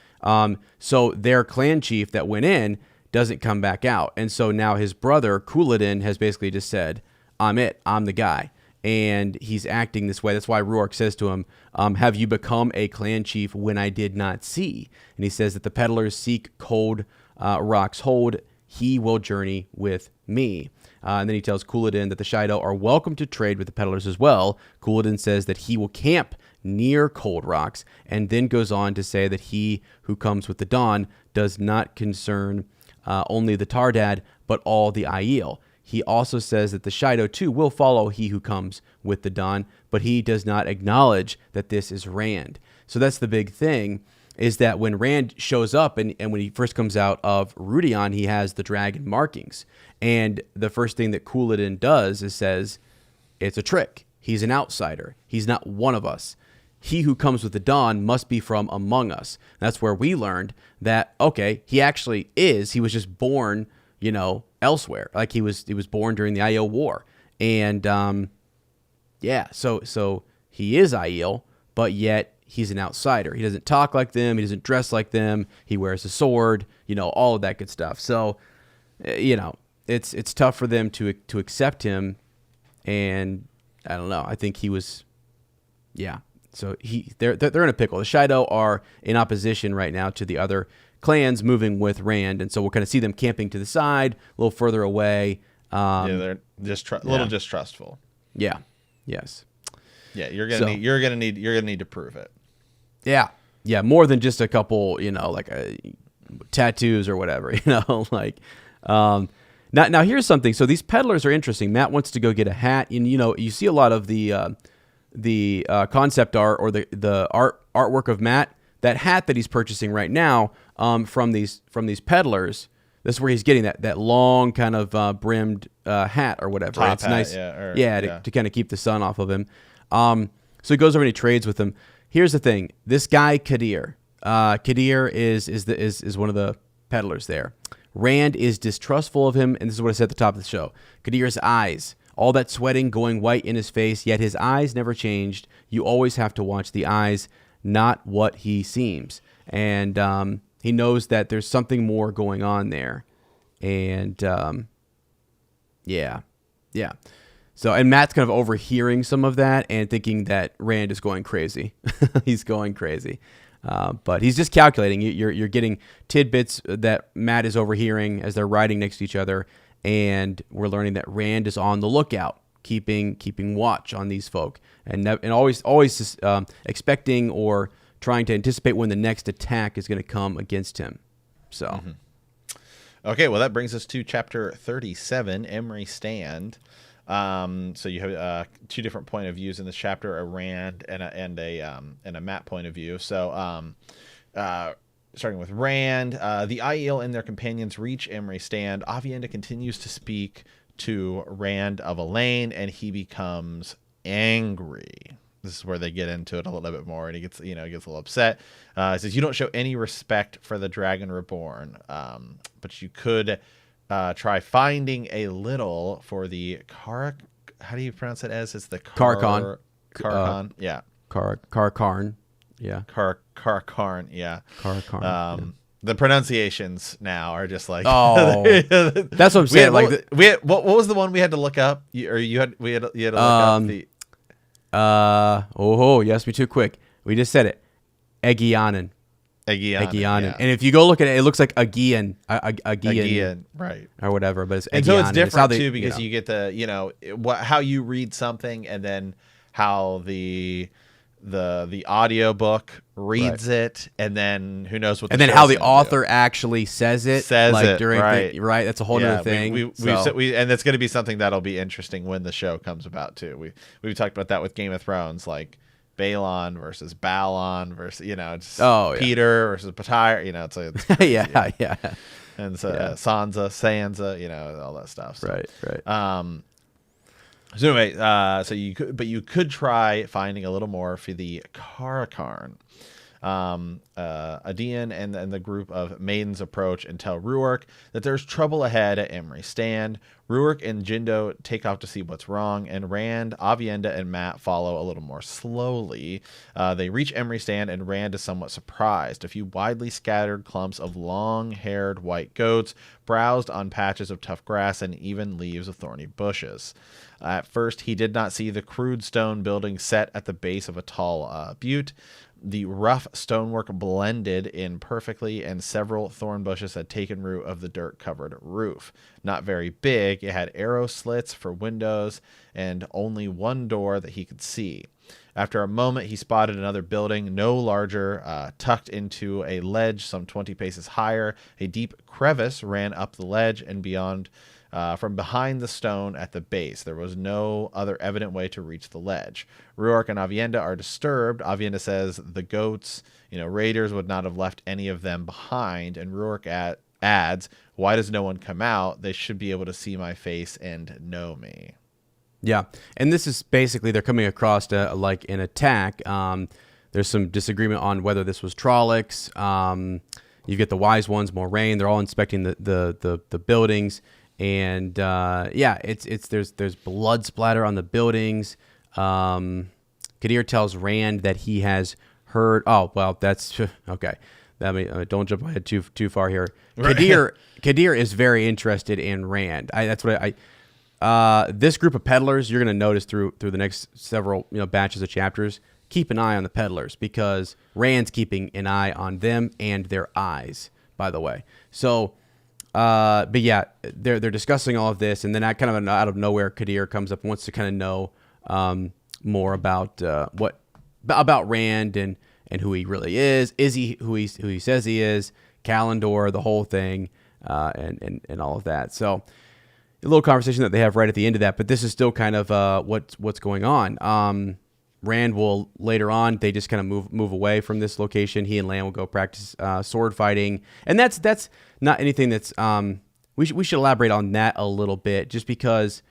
So their clan chief that went in doesn't come back out, and so now his brother Couladin has basically just said, I'm the guy. And he's acting this way. That's why Ruark says to him, have you become a clan chief when I did not see? And he says that the peddlers seek cold rock's hold. He will journey with me. And then he tells Couladin that the Shido are welcome to trade with the peddlers as well. Couladin says that he will camp near Cold Rocks, and then goes on to say that he who comes with the dawn does not concern only the Tardad, but all the Aiel. He also says that the Shido, too, will follow he who comes with the dawn, but he does not acknowledge that this is Rand. So that's the big thing, is that when Rand shows up, and when he first comes out of Rudion, he has the dragon markings. And the first thing that Couladin does is says, it's a trick. He's an outsider. He's not one of us. He who comes with the dawn must be from among us. That's where we learned that, okay, he actually is. He was just born, elsewhere. Like he was born during the Aiel War. And so he is Aiel, but yet he's an outsider. He doesn't talk like them, he doesn't dress like them, he wears a sword, all of that good stuff. So it's tough for them to accept him, and I don't know. I think he was so they're in a pickle. The Shido are in opposition right now to the other clans moving with Rand, and so we'll kind of see them camping to the side, a little further away. They're just a little distrustful. Yeah. Yes. Yeah, you're gonna need to prove it. Yeah. Yeah. More than just a couple, tattoos or whatever. Now here's something. So these peddlers are interesting. Matt wants to go get a hat, and you see a lot of the concept art or the artwork of Matt. That hat that he's purchasing right now from these peddlers, this is where he's getting that long kind of brimmed hat or whatever. Top it's hat, nice, to kind of keep the sun off of him. So he goes over and he trades with him. Here's the thing: this guy Kadere, is one of the peddlers there. Rand is distrustful of him, and this is what I said at the top of the show. Kadere's eyes, all that sweating going white in his face, yet his eyes never changed. You always have to watch the eyes, not what he seems. And he knows that there's something more going on there. And So, and Matt's kind of overhearing some of that and thinking that Rand is going crazy. He's going crazy. But he's just calculating. You're getting tidbits that Matt is overhearing as they're riding next to each other. And we're learning that Rand is on the lookout, keeping watch on these folk, and always expecting or trying to anticipate when the next attack is going to come against him. So, okay, well that brings us to chapter 37, Emery Stand. So you have two different point of views in this chapter: a Rand and a Matt point of view. So, starting with Rand, the Aiel and their companions reach Emery Stand. Avienda continues to speak to Rand of Elaine, and he becomes angry. This is where they get into it a little bit more, and he gets a little upset. He says, "You don't show any respect for the Dragon Reborn, but you could try finding a little for the How do you pronounce it? As it's the Karkarn. Karkarn, yeah. Karkarn, yeah. Karkarn, yeah. Karkarn. The pronunciations now are just like, oh, that's what I'm saying. What was the one we had to look up? You had to look up the. You asked me too quick. We just said it. Egianen. Yeah. And if you go look at it, it looks like Aegean, right, or whatever. But it's and so it's different too because you get the how you read something and then how the audio book reads it, and then who knows what. And then how the author actually says it during right. That's a whole other thing. And it's going to be something that'll be interesting when the show comes about too. We've talked about that with Game of Thrones, like Balon versus Balon versus Peter versus Pattaya. It's and so Sansa, all that stuff. So. Right. So anyway, you could try finding a little more for the Karakarn. Adian and the group of maidens approach and tell Ruark that there's trouble ahead at Emery Stand. Ruark and Jindo take off to see what's wrong, and Rand, Avienda, and Matt follow a little more slowly. They reach Emery Stand, and Rand is somewhat surprised. A few widely scattered clumps of long-haired white goats browsed on patches of tough grass and even leaves of thorny bushes. At first, he did not see the crude stone building set at the base of a tall butte. The rough stonework blended in perfectly, and several thorn bushes had taken root of the dirt-covered roof. Not very big, it had arrow slits for windows and only one door that he could see. After a moment, he spotted another building, no larger, tucked into a ledge some 20 paces higher. A deep crevice ran up the ledge and beyond. From behind the stone at the base, there was no other evident way to reach the ledge. Ruark and Avienda are disturbed. Avienda says the goats, raiders would not have left any of them behind. And Ruark adds, "Why does no one come out? They should be able to see my face and know me." Yeah, and this is basically they're coming across like an attack. There's some disagreement on whether this was Trollocs. You get the wise ones, Moraine. They're all inspecting the buildings. And there's blood splatter on the buildings. Kadere tells Rand that he has heard. Oh well, that's okay. Don't jump ahead too far here. Kadere is very interested in Rand. This group of peddlers, you're going to notice through the next several batches of chapters. Keep an eye on the peddlers because Rand's keeping an eye on them and their eyes. By the way, so. But yeah, they're discussing all of this, and then out of nowhere, Kadere comes up and wants to kind of know more about about Rand and who he really is. Is he who he says he is? Kalendor, the whole thing, and all of that. So a little conversation that they have right at the end of that, but this is still kind of what's going on. Rand will later on. They just kind of move away from this location. He and Lan will go practice sword fighting, and that's not anything that's. We should elaborate on that a little bit, just because.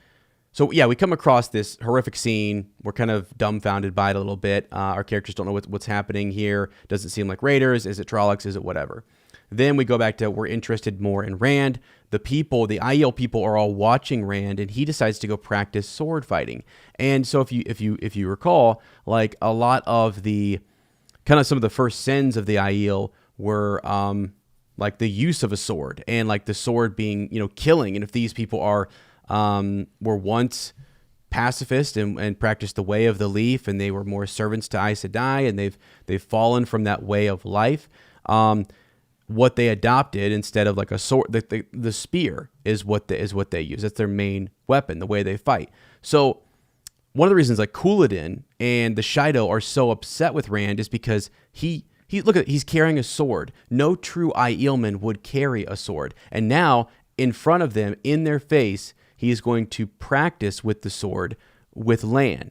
So yeah, we come across this horrific scene. We're kind of dumbfounded by it a little bit. Our characters don't know what's happening here. Doesn't seem like raiders. Is it Trollocs? Is it whatever? Then we go back to we're interested more in Rand. The IEL people are all watching Rand, and he decides to go practice sword fighting. And so if you recall, like a lot of the kind of some of the first sins of the IEL were like the use of a sword and like the sword being killing. And if these people were once pacifist and practiced the way of the leaf, and they were more servants to Aes Sedai, and they've fallen from that way of life. What they adopted instead of like a sword, the spear is what they use. That's their main weapon, the way they fight. So one of the reasons like Couladin and the Shido are so upset with Rand is because he's carrying a sword. No true Aielman would carry a sword, and now in front of them, in their face, he is going to practice with the sword with Lan,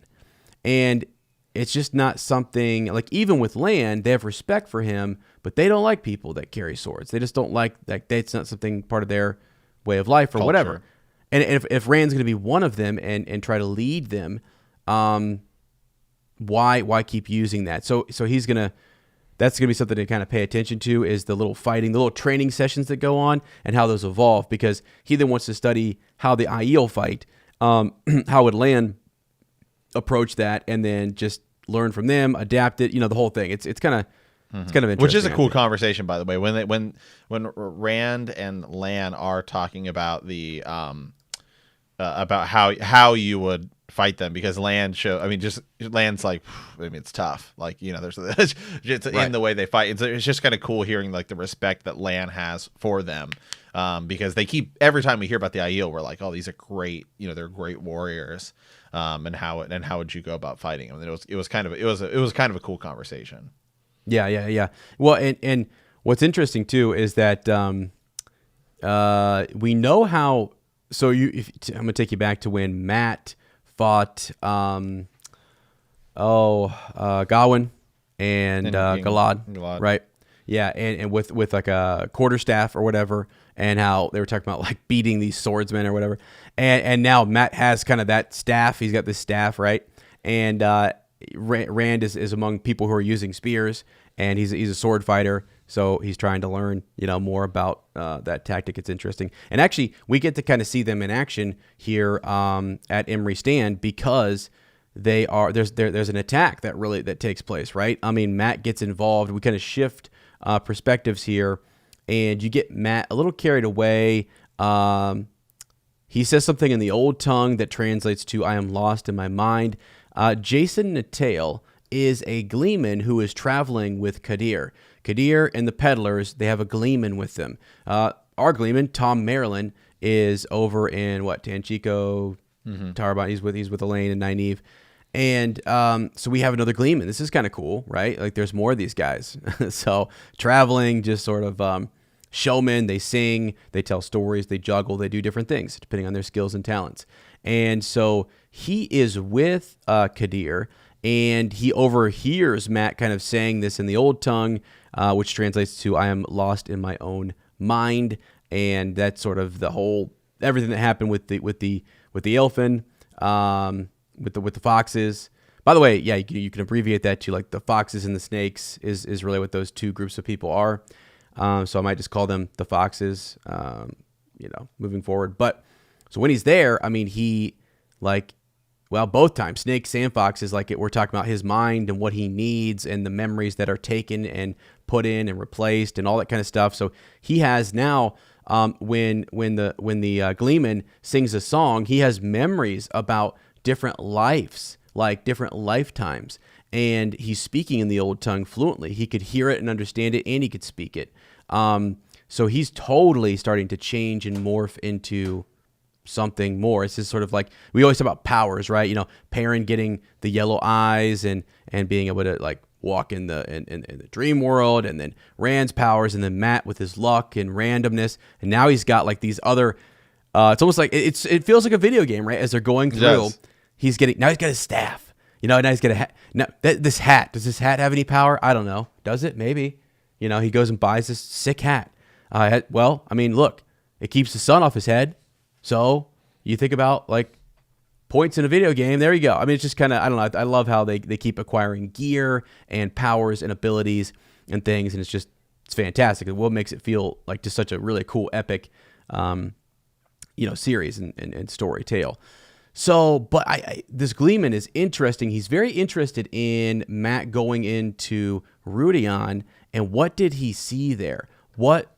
and it's just not something like, even with Lan, they have respect for him, but they don't like people that carry swords. They just don't like that. It's not something part of their way of life or whatever. And if Rand's going to be one of them and try to lead them, why keep using that? So that's going to be something to kind of pay attention to, is the little fighting, the little training sessions that go on and how those evolve, because he then wants to study how the Aiel fight, how would Lan approach that, and then just learn from them, adapt it, the whole thing. It's kind of interesting. Which is a cool conversation, by the way. When Rand and Lan are talking about the about how you would fight them, because Lan's like, it's tough. Like, there's it's right in the way they fight. It's just kind of cool hearing like the respect that Lan has for them, because they keep, every time we hear about the Aiel, we're like, oh, these are great. They're great warriors. And how would you go about fighting them? And it was kind of a cool conversation. Yeah. Well, and what's interesting too is that we know how. So I'm gonna take you back to when Matt fought Gawain and Galad, right? Yeah, and with like a quarterstaff or whatever, and how they were talking about like beating these swordsmen or whatever, and now Matt has kind of that staff. He's got this staff, right? And Rand is among people who are using spears, and he's a sword fighter, so he's trying to learn more about that tactic. It's interesting, and actually we get to kind of see them in action here at Emery Stand because there's an attack that takes place, right? I mean, Matt gets involved. We kind of shift perspectives here, and you get Matt a little carried away. He says something in the old tongue that translates to "I am lost in my mind." Jason Natale is a gleeman who is traveling with Kadere. Kadere and the peddlers, they have a gleeman with them. Our gleeman, Tom Maryland, is over in Tanchico, Tarmon. He's with Elaine and Nynaeve. And so we have another gleeman. This is kind of cool, right? Like there's more of these guys. So traveling, just sort of showmen. They sing, they tell stories, they juggle, they do different things depending on their skills and talents. And so he is with Kadere, and he overhears Matt kind of saying this in the old tongue, which translates to "I am lost in my own mind," and that's sort of the whole everything that happened with the elfin, with the foxes. By the way, yeah, you can abbreviate that to like the foxes and the snakes is really what those two groups of people are. So I might just call them the foxes, moving forward. But so when he's there, I mean, both times, snakes and foxes, we're talking about his mind and what he needs and the memories that are taken and put in and replaced and all that kind of stuff. So he has now, when the gleeman sings a song, he has memories about different lives, like different lifetimes. And he's speaking in the old tongue fluently. He could hear it and understand it, and he could speak it. So he's totally starting to change and morph into something more. It's just sort of like we always talk about powers, right? Perrin getting the yellow eyes and being able to like walk in the dream world, and then Rand's powers, and then Matt with his luck and randomness, and now he's got like these other. It's almost like it feels like a video game, right? As they're going through, he's got his staff. Now he's got a hat. Now this hat, does this hat have any power? I don't know. Does it? Maybe. He goes and buys this sick hat. Well, I mean, look, it keeps the sun off his head. So you think about like points in a video game. There you go. I mean, it's just kind of, I don't know. I love how they keep acquiring gear and powers and abilities and things. And it's fantastic. What makes it feel like just such a really cool, epic, series and story tale. So, but this gleeman is interesting. He's very interested in Matt going into Rudion, and what did he see there? What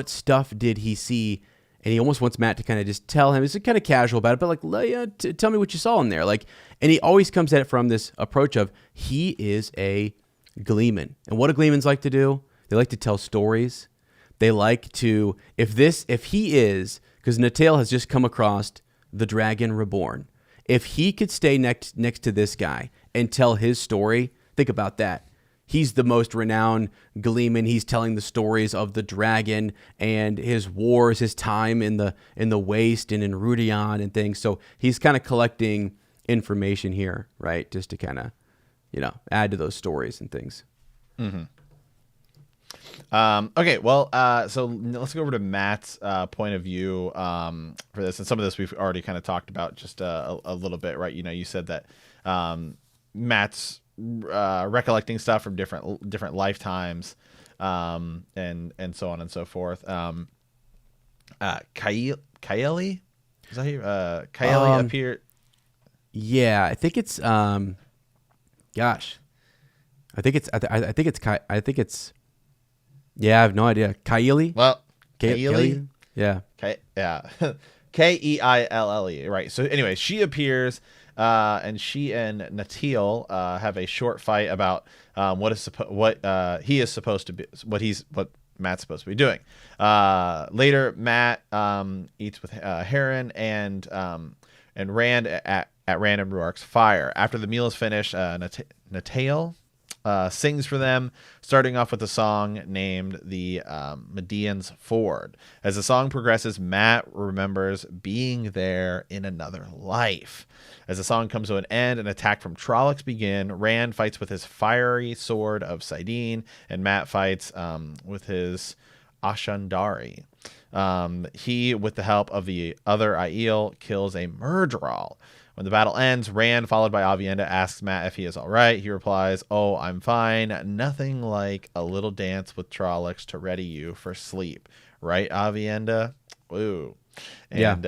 stuff did he see? And he almost wants Matt to kind of just tell him. It's kind of casual about it, but like, tell me what you saw in there. Like, and he always comes at it from this approach of he is a gleeman, and what do gleemans like to do? They like to tell stories. They like to because Natale has just come across the Dragon Reborn. If he could stay next to this guy and tell his story, think about that. He's the most renowned gleeman. He's telling the stories of the dragon and his wars, his time in the waste and in Rudion and things. So he's kind of collecting information here, right? Just to kind of, add to those stories and things. Mm-hmm. Okay, well, so let's go over to Matt's point of view for this, and some of this we've already kind of talked about just a little bit, right? You said that Matt's recollecting stuff from different lifetimes, and so on and so forth. Kaeli, is that here? Kaeli appeared. Yeah, I think it's gosh, I think it's. Yeah, I have no idea. Kaeli? Well, Kaeli? Yeah. Keille, right. So anyway, she appears, and she and Natale have a short fight about what he is supposed to be, what Matt's supposed to be doing. Later, Matt eats with Heron and Rand at Rand and Ruark's fire. After the meal is finished, Natale sings for them, starting off with a song named the Medean's Ford. As the song progresses, Matt remembers being there in another life. As the song comes to an end, an attack from Trollocs begin. Rand fights with his fiery sword of Sidene, and Matt fights with his Ashandari. He, with the help of the other Aiel, kills a Murdral. When the battle ends, Rand, followed by Aviendha, asks Matt if he is all right. He replies, "Oh, I'm fine. Nothing like a little dance with Trollocs to ready you for sleep. Right, Aviendha?" Woo. And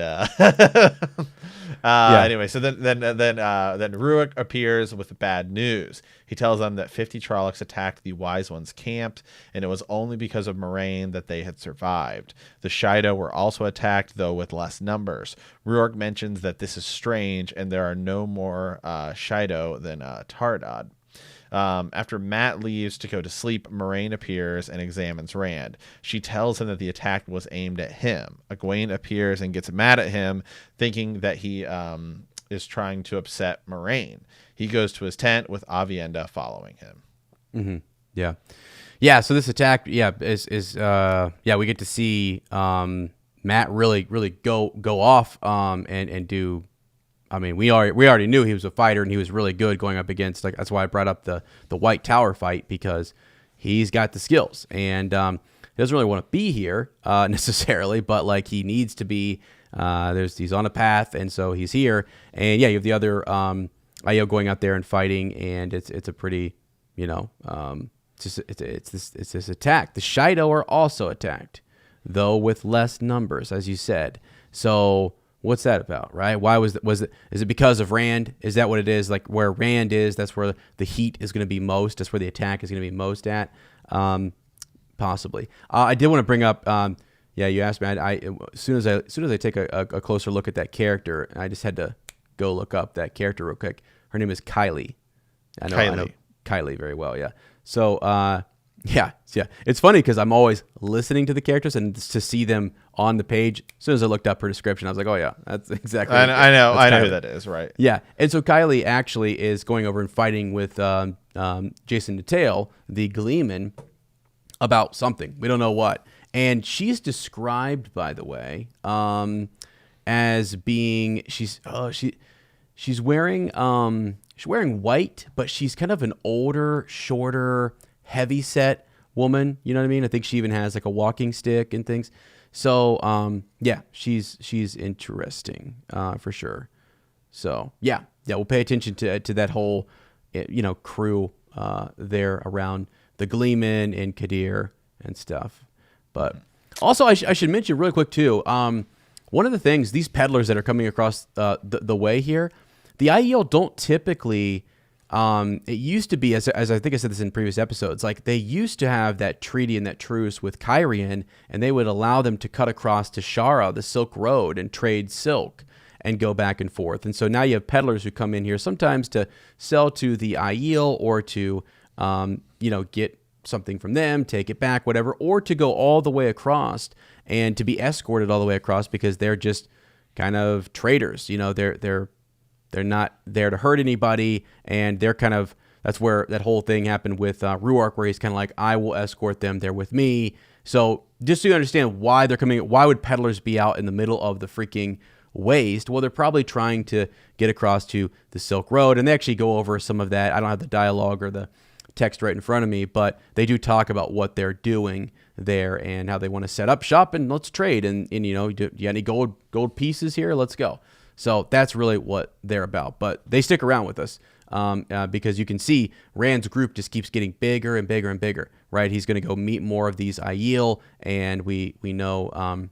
anyway, so then Ruach appears with bad news. He tells them that 50 Trollocs attacked the Wise Ones' camp, and it was only because of Moraine that they had survived. The Shido were also attacked, though with less numbers. Ruach mentions that this is strange, and there are no more Shido than Tardad. After Matt leaves to go to sleep, Moraine appears and examines Rand. She tells him that the attack was aimed at him. Egwene appears and gets mad at him, thinking that he is trying to upset Moraine. He goes to his tent with Aviendha following him. Mm-hmm. Yeah. So this attack, we get to see Matt really go off and do. I mean, we already knew he was a fighter and he was really good going up against. Like, that's why I brought up the White Tower fight, because he's got the skills, and he doesn't really want to be here necessarily, but like he needs to be. He's on a path, and so he's here. And yeah, you have the other Aiel going out there and fighting, and it's a pretty, it's this attack. The Shido are also attacked, though with less numbers, as you said. So what's that about, right? Why is it because of Rand? Is that what it is? Like, where Rand is, that's where the heat is going to be most. That's where the attack is going to be most at. Possibly. I did want to bring up. You asked me. As soon as I take a closer look at that character, I just had to go look up that character real quick. Her name is Kylie. I know Kylie very well. Yeah. So yeah. It's funny because I'm always listening to the characters, and to see them on the page. As soon as I looked up her description, I was like, oh yeah, that's exactly. I know who that is, right? Yeah. And so Kylie actually is going over and fighting with Jason Natail, the Gleeman, about something. We don't know what. And she's described, by the way, as being she's wearing white, but she's kind of an older, shorter, heavy set woman. You know what I mean? I think she even has like a walking stick and things. So she's interesting for sure. So yeah, we'll pay attention to that whole crew there around the Gleeman and Kadere and stuff. But also, I should mention really quick too. One of the things, these peddlers that are coming across the way here, the Aiel don't typically. It used to be, as I think I said this in previous episodes, like they used to have that treaty and that truce with Cairhien, and they would allow them to cut across to Shara, the Silk Road, and trade silk and go back and forth. And so now you have peddlers who come in here sometimes to sell to the Aiel, or to get something from them, take it back, whatever, or to go all the way across and to be escorted all the way across, because they're just kind of traders. They're not there to hurt anybody, and they're kind of, that's where that whole thing happened with Ruach, where he's kind of like, I will escort them, they're with me. So just so you understand why they're coming, why would peddlers be out in the middle of the freaking waste? Well, they're probably trying to get across to the Silk Road, and they actually go over some of that. I don't have the dialogue or the text right in front of me, but they do talk about what they're doing there and how they want to set up shop and let's trade. And do you got any gold pieces here? Let's go. So that's really what they're about. But they stick around with us because you can see Rand's group just keeps getting bigger and bigger and bigger, right? He's going to go meet more of these Aiel, and we know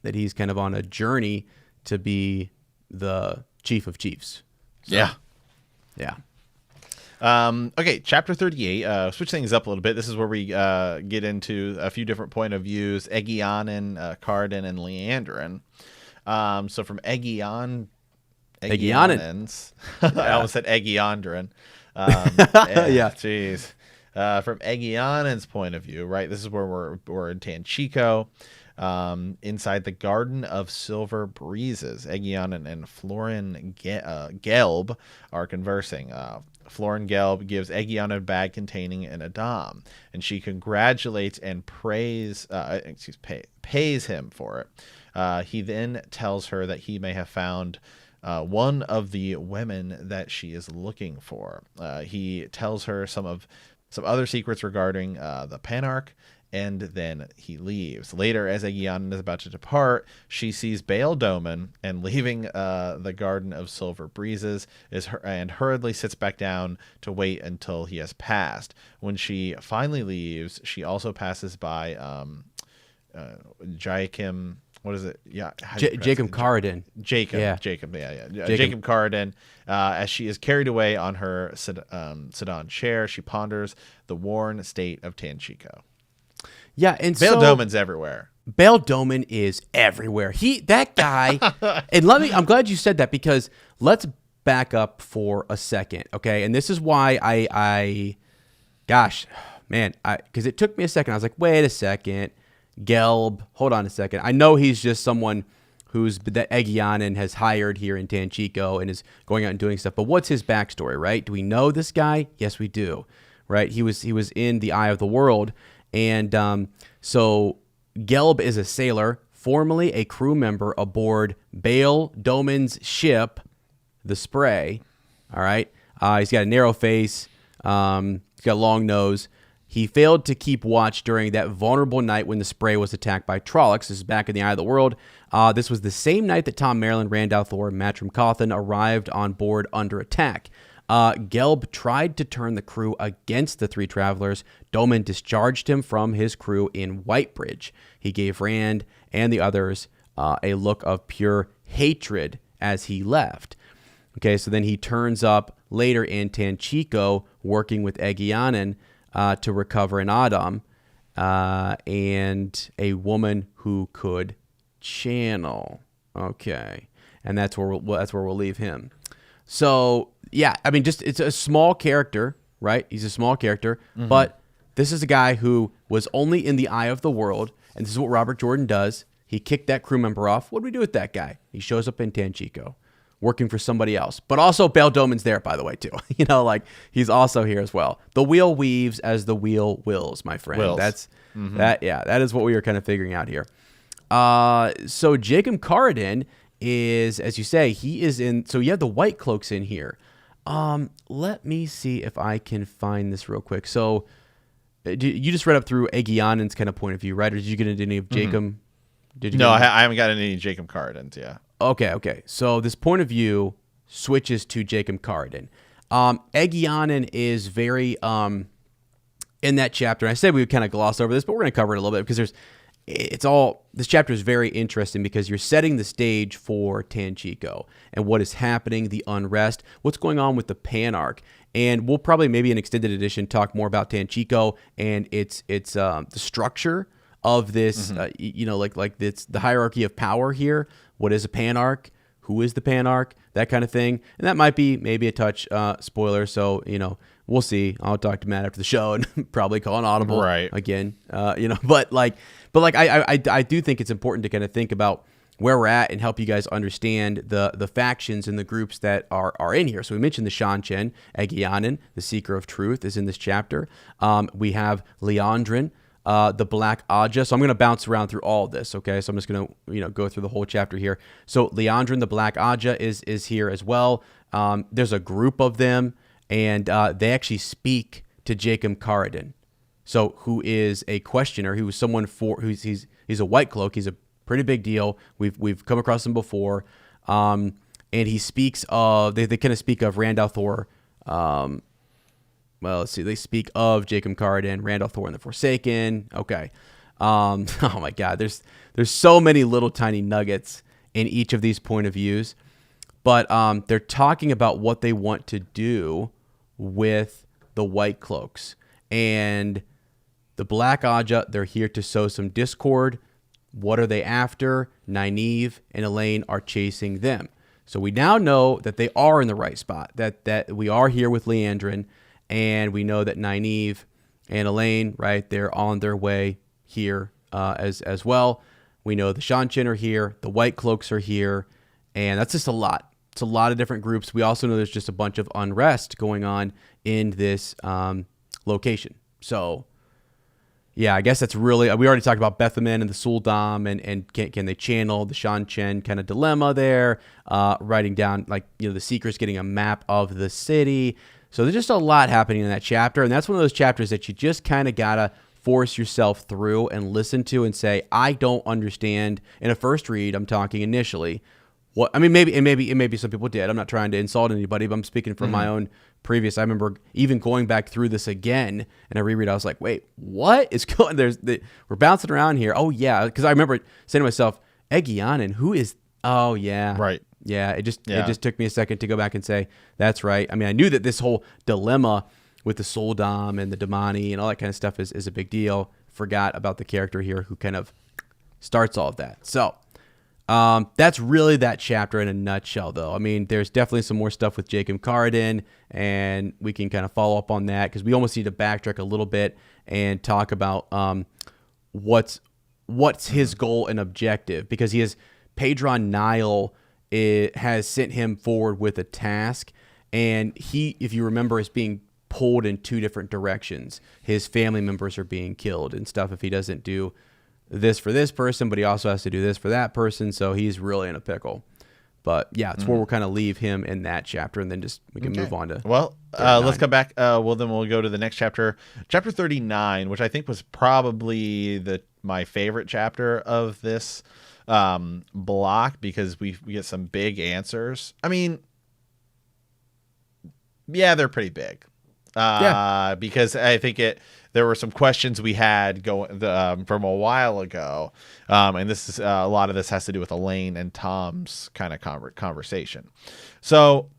that he's kind of on a journey to be the chief of chiefs. So, yeah. Okay, chapter 38. Switch things up a little bit. This is where we get into a few different point of views: Aegianan, Cardan, and Leandrin. So from Aegianans, I almost said Aegiandrin. Yeah, jeez. from Egionan's point of view, right? This is where we're in Tanchico, inside the Garden of Silver Breezes. Egionan and Florin Gelb are conversing. Florin Gelb gives Egionan a bag containing an Adam, and she congratulates and pays him for it. He then tells her that he may have found one of the women that she is looking for. He tells her some other secrets regarding the Panarch, and then he leaves. Later, as Egionan is about to depart, she sees Baal Doman, and leaving the Garden of Silver Breezes and hurriedly sits back down to wait until he has passed. When she finally leaves, she also passes by Joachim. What is it? Yeah, Jacob Carradine. Jacob. Jacob Carradine. As she is carried away on her sedan chair, she ponders the worn state of Tanchico. Yeah, and Baal Doman's everywhere. Baal Doman is everywhere. That guy, and I'm glad you said that, because let's back up for a second, okay? And this is why because it took me a second. I was like, wait a second, Gelb, hold on a second. I know he's just someone that Egionan has hired here in Tanchico and is going out and doing stuff, but what's his backstory, right? Do we know this guy? Yes, we do, right? He was in the Eye of the World. And so Gelb is a sailor, formerly a crew member aboard Baal Doman's ship, the Spray. All right. He's got a narrow face. He's got a long nose. He failed to keep watch during that vulnerable night when the Spray was attacked by Trollocs. This is back in the Eye of the World. This was the same night that Tom Maryland, Randall Thor, and Matrim Cawthon arrived on board under attack. Gelb tried to turn the crew against the three travelers. Doman discharged him from his crew in Whitebridge. He gave Rand and the others a look of pure hatred as he left. Okay, so then he turns up later in Tanchico working with Egionan to recover an Adam and a woman who could channel. Okay, and that's where we'll leave him. So yeah, I mean, it's a small character, right? He's a small character, but this is a guy who was only in the Eye of the World, and this is what Robert Jordan does. He kicked that crew member off. What do we do with that guy? He shows up in Tanchico, working for somebody else. But also, Baal Doman's there, by the way, too. He's also here as well. The wheel weaves as the wheel wills, my friend. Wills. That's that. Yeah, that is what we were kind of figuring out here. So Jacob Carradine is, as you say, he is in. So you have the White Cloaks in here. Let me see if I can find this real quick. So you just read up through Egionan's kind of point of view, right? Or did you get into any of Jacob? No, I haven't got any Jacob Carradine's, yeah. Okay. So this point of view switches to Jacob Carradine. Egionan is very in that chapter. And I said we would kind of gloss over this, but we're going to cover it a little bit because this chapter is very interesting because you're setting the stage for Tanchico and what is happening, the unrest, what's going on with the Panarch. And we'll probably maybe in extended edition talk more about Tanchico and its the structure of this, like it's the hierarchy of power here. What is a Panarch? Who is the Panarch? That kind of thing. And that might be maybe a touch spoiler. So, we'll see. I'll talk to Matt after the show and probably call an audible again. But I do think it's important to kind of think about where we're at and help you guys understand the factions and the groups that are in here. So we mentioned the Seanchan, Egionan, the Seeker of Truth, is in this chapter. We have Leandrin, the Black Aja. So I'm going to bounce around through all of this, okay? So I'm just going to go through the whole chapter here. So Leandrin, the Black Aja, is here as well. There's a group of them, and they actually speak to Jacob Carradine. So who is a questioner, who is someone he's a White Cloak. He's a pretty big deal. We've come across him before. And he speaks of, they kind of speak of Randall Thor. Well, let's see. They speak of Jacob Carradine, Randall Thor, and the Forsaken. Okay. Oh my God. There's so many little tiny nuggets in each of these point of views. But they're talking about what they want to do with the White Cloaks. And the Black Aja, they're here to sow some discord. What are they after? Nynaeve and Elaine are chasing them. So we now know that they are in the right spot, that we are here with Leandrin, and we know that Nynaeve and Elaine, right? They're on their way here as well. We know the Seanchan are here, the White Cloaks are here, and that's just a lot. It's a lot of different groups. We also know there's just a bunch of unrest going on in this location. So, yeah, I guess that's really, we already talked about Bethaman and the Suldam, and can they channel the Seanchan kind of dilemma there, writing down, like, the Seekers getting a map of the city. So there's just a lot happening in that chapter, and that's one of those chapters that you just kind of gotta force yourself through and listen to and say, I don't understand. In a first read, I'm talking initially. What I mean, maybe some people did. I'm not trying to insult anybody, but I'm speaking from my own previous. I remember even going back through this again, and I reread. I was like, wait, what is going? We're bouncing around here. Oh yeah, because I remember saying to myself, Egyanin, who is? Oh yeah, right. Yeah, it just took me a second to go back and say that's right. I mean, I knew that this whole dilemma with the Soldam and the Damani and all that kind of stuff is a big deal. Forgot about the character here who kind of starts all of that. So that's really that chapter in a nutshell, though. I mean, there's definitely some more stuff with Jacob Gai'don, and we can kind of follow up on that because we almost need to backtrack a little bit and talk about what's his goal and objective, because he has Pedron Nile has sent him forward with a task, and he, if you remember, is being pulled in two different directions. His family members are being killed and stuff if he doesn't do this for this person, but he also has to do this for that person, so he's really in a pickle. But yeah, it's where we'll kind of leave him in that chapter, and then just we can move on to let's come back. Then we'll go to the next chapter 39, which I think was probably my favorite chapter of this block, because we get some big answers. I mean, yeah, they're pretty big. Because I think there were some questions we had from a while ago, and this is a lot of this has to do with Elaine and Tom's kind of conversation. So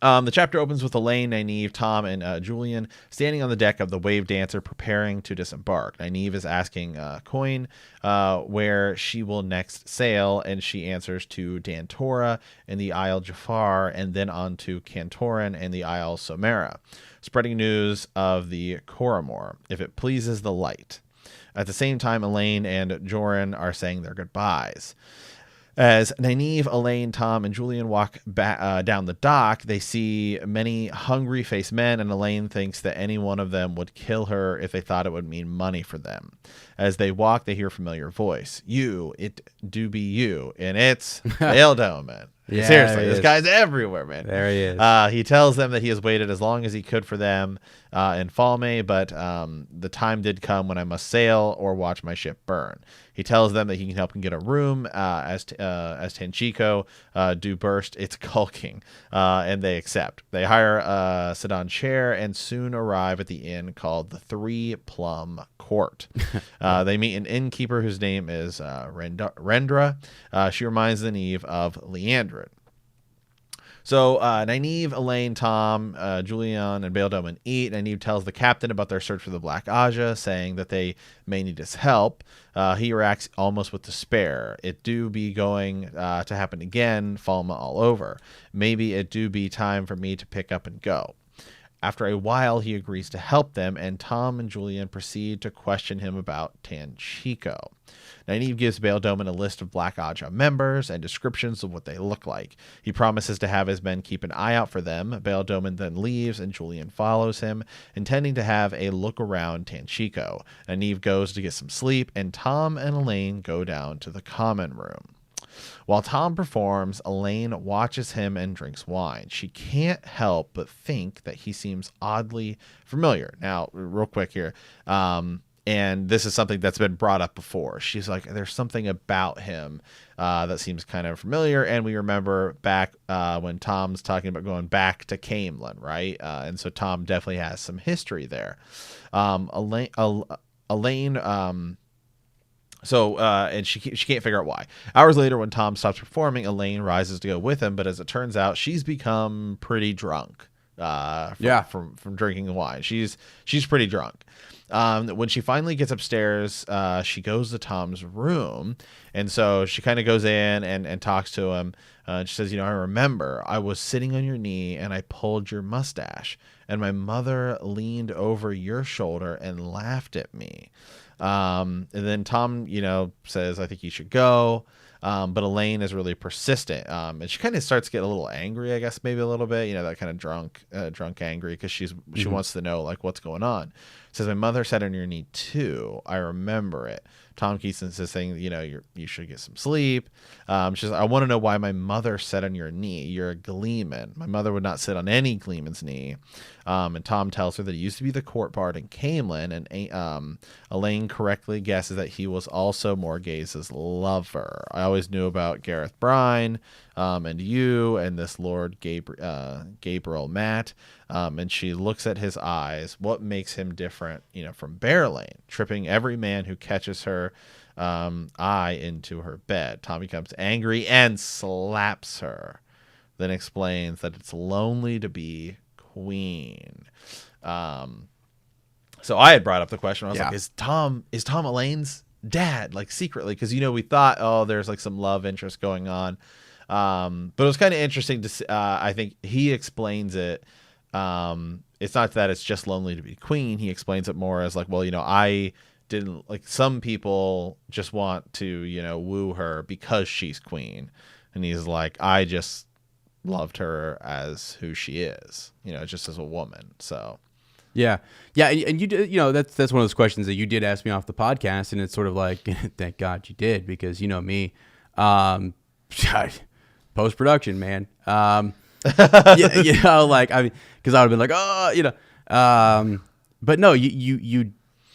the chapter opens with Elaine, Nynaeve, Tom, and Julian standing on the deck of the Wave Dancer preparing to disembark. Nynaeve is asking Coin where she will next sail, and she answers to Dantora and the Isle Jafar, and then on to Cantorin and the Isle Somera, spreading news of the Coramor, if it pleases the light. At the same time, Elaine and Joran are saying their goodbyes. As Nynaeve, Elaine, Tom, and Julian walk down the dock, they see many hungry-faced men, and Elaine thinks that any one of them would kill her if they thought it would mean money for them. As they walk, they hear a familiar voice. You, it do be you. And it's Gai'don, man. Yeah, seriously, this guy's everywhere, man. There he is. He tells them that he has waited as long as he could for them in Falme, but the time did come when I must sail or watch my ship burn. He tells them that he can help them get a room as Tanchico do burst its caulking, and they accept. They hire a sedan chair and soon arrive at the inn called the Three Plum Court. They meet an innkeeper whose name is Rendra. She reminds Nynaeve of Leandrin. So Nynaeve, Elaine, Tom, Julian, and Gai'don eat. Nynaeve tells the captain about their search for the Black Aja, saying that they may need his help. He reacts almost with despair. It do be going to happen again, Falma all over. Maybe it do be time for me to pick up and go. After a while, he agrees to help them, and Tom and Julian proceed to question him about Tanchico. Nynaeve gives Gai'don a list of Black Aja members and descriptions of what they look like. He promises to have his men keep an eye out for them. Gai'don then leaves, and Julian follows him, intending to have a look around Tanchico. Nynaeve goes to get some sleep, and Tom and Elaine go down to the common room. While Tom performs, Elaine watches him and drinks wine. She can't help but think that he seems oddly familiar. Now, real quick here, and this is something that's been brought up before. She's like, there's something about him that seems kind of familiar. And we remember back when Tom's talking about going back to Camelin, right? And so Tom definitely has some history there. Elaine and she can't figure out why. Hours later, when Tom stops performing, Elaine rises to go with him, but as it turns out, she's become pretty drunk from drinking the wine. She's pretty drunk. When she finally gets upstairs, she goes to Tom's room. And so she kind of goes in and talks to him. She says, I remember I was sitting on your knee and I pulled your mustache and my mother leaned over your shoulder and laughed at me. And then Tom, says, I think you should go. But Elaine is really persistent. And she kind of starts to get a little angry, I guess, maybe a little bit, that kind of drunk angry, because she wants to know like what's going on. Says, my mother sat on your knee too. I remember it. Tom keeps insisting, you should get some sleep. She says, I want to know why my mother sat on your knee. You're a gleeman. My mother would not sit on any gleeman's knee. And Tom tells her that he used to be the court bard in Camelin, and Elaine correctly guesses that he was also Morgase's lover. I always knew about Gareth Brine, and you, and this Lord Gabriel Matt. And she looks at his eyes. What makes him different, from Bearlane, tripping every man who catches her eye into her bed. Tom becomes angry and slaps her, then explains that it's lonely to be queen. So I had brought up the question. I was like, is Tom Elaine's dad, like secretly? Because we thought, there's like some love interest going on. But it was kind of interesting to see. I think he explains it. It's not that it's just lonely to be queen. He explains it more as like, well, I didn't, like, some people just want to, woo her because she's queen. And he's like, I just loved her as who she is, just as a woman. So. Yeah. And you did, that's one of those questions that you did ask me off the podcast. And it's sort of like, thank God you did, because me, post-production, man. Like, I mean, because I would have been like, but no,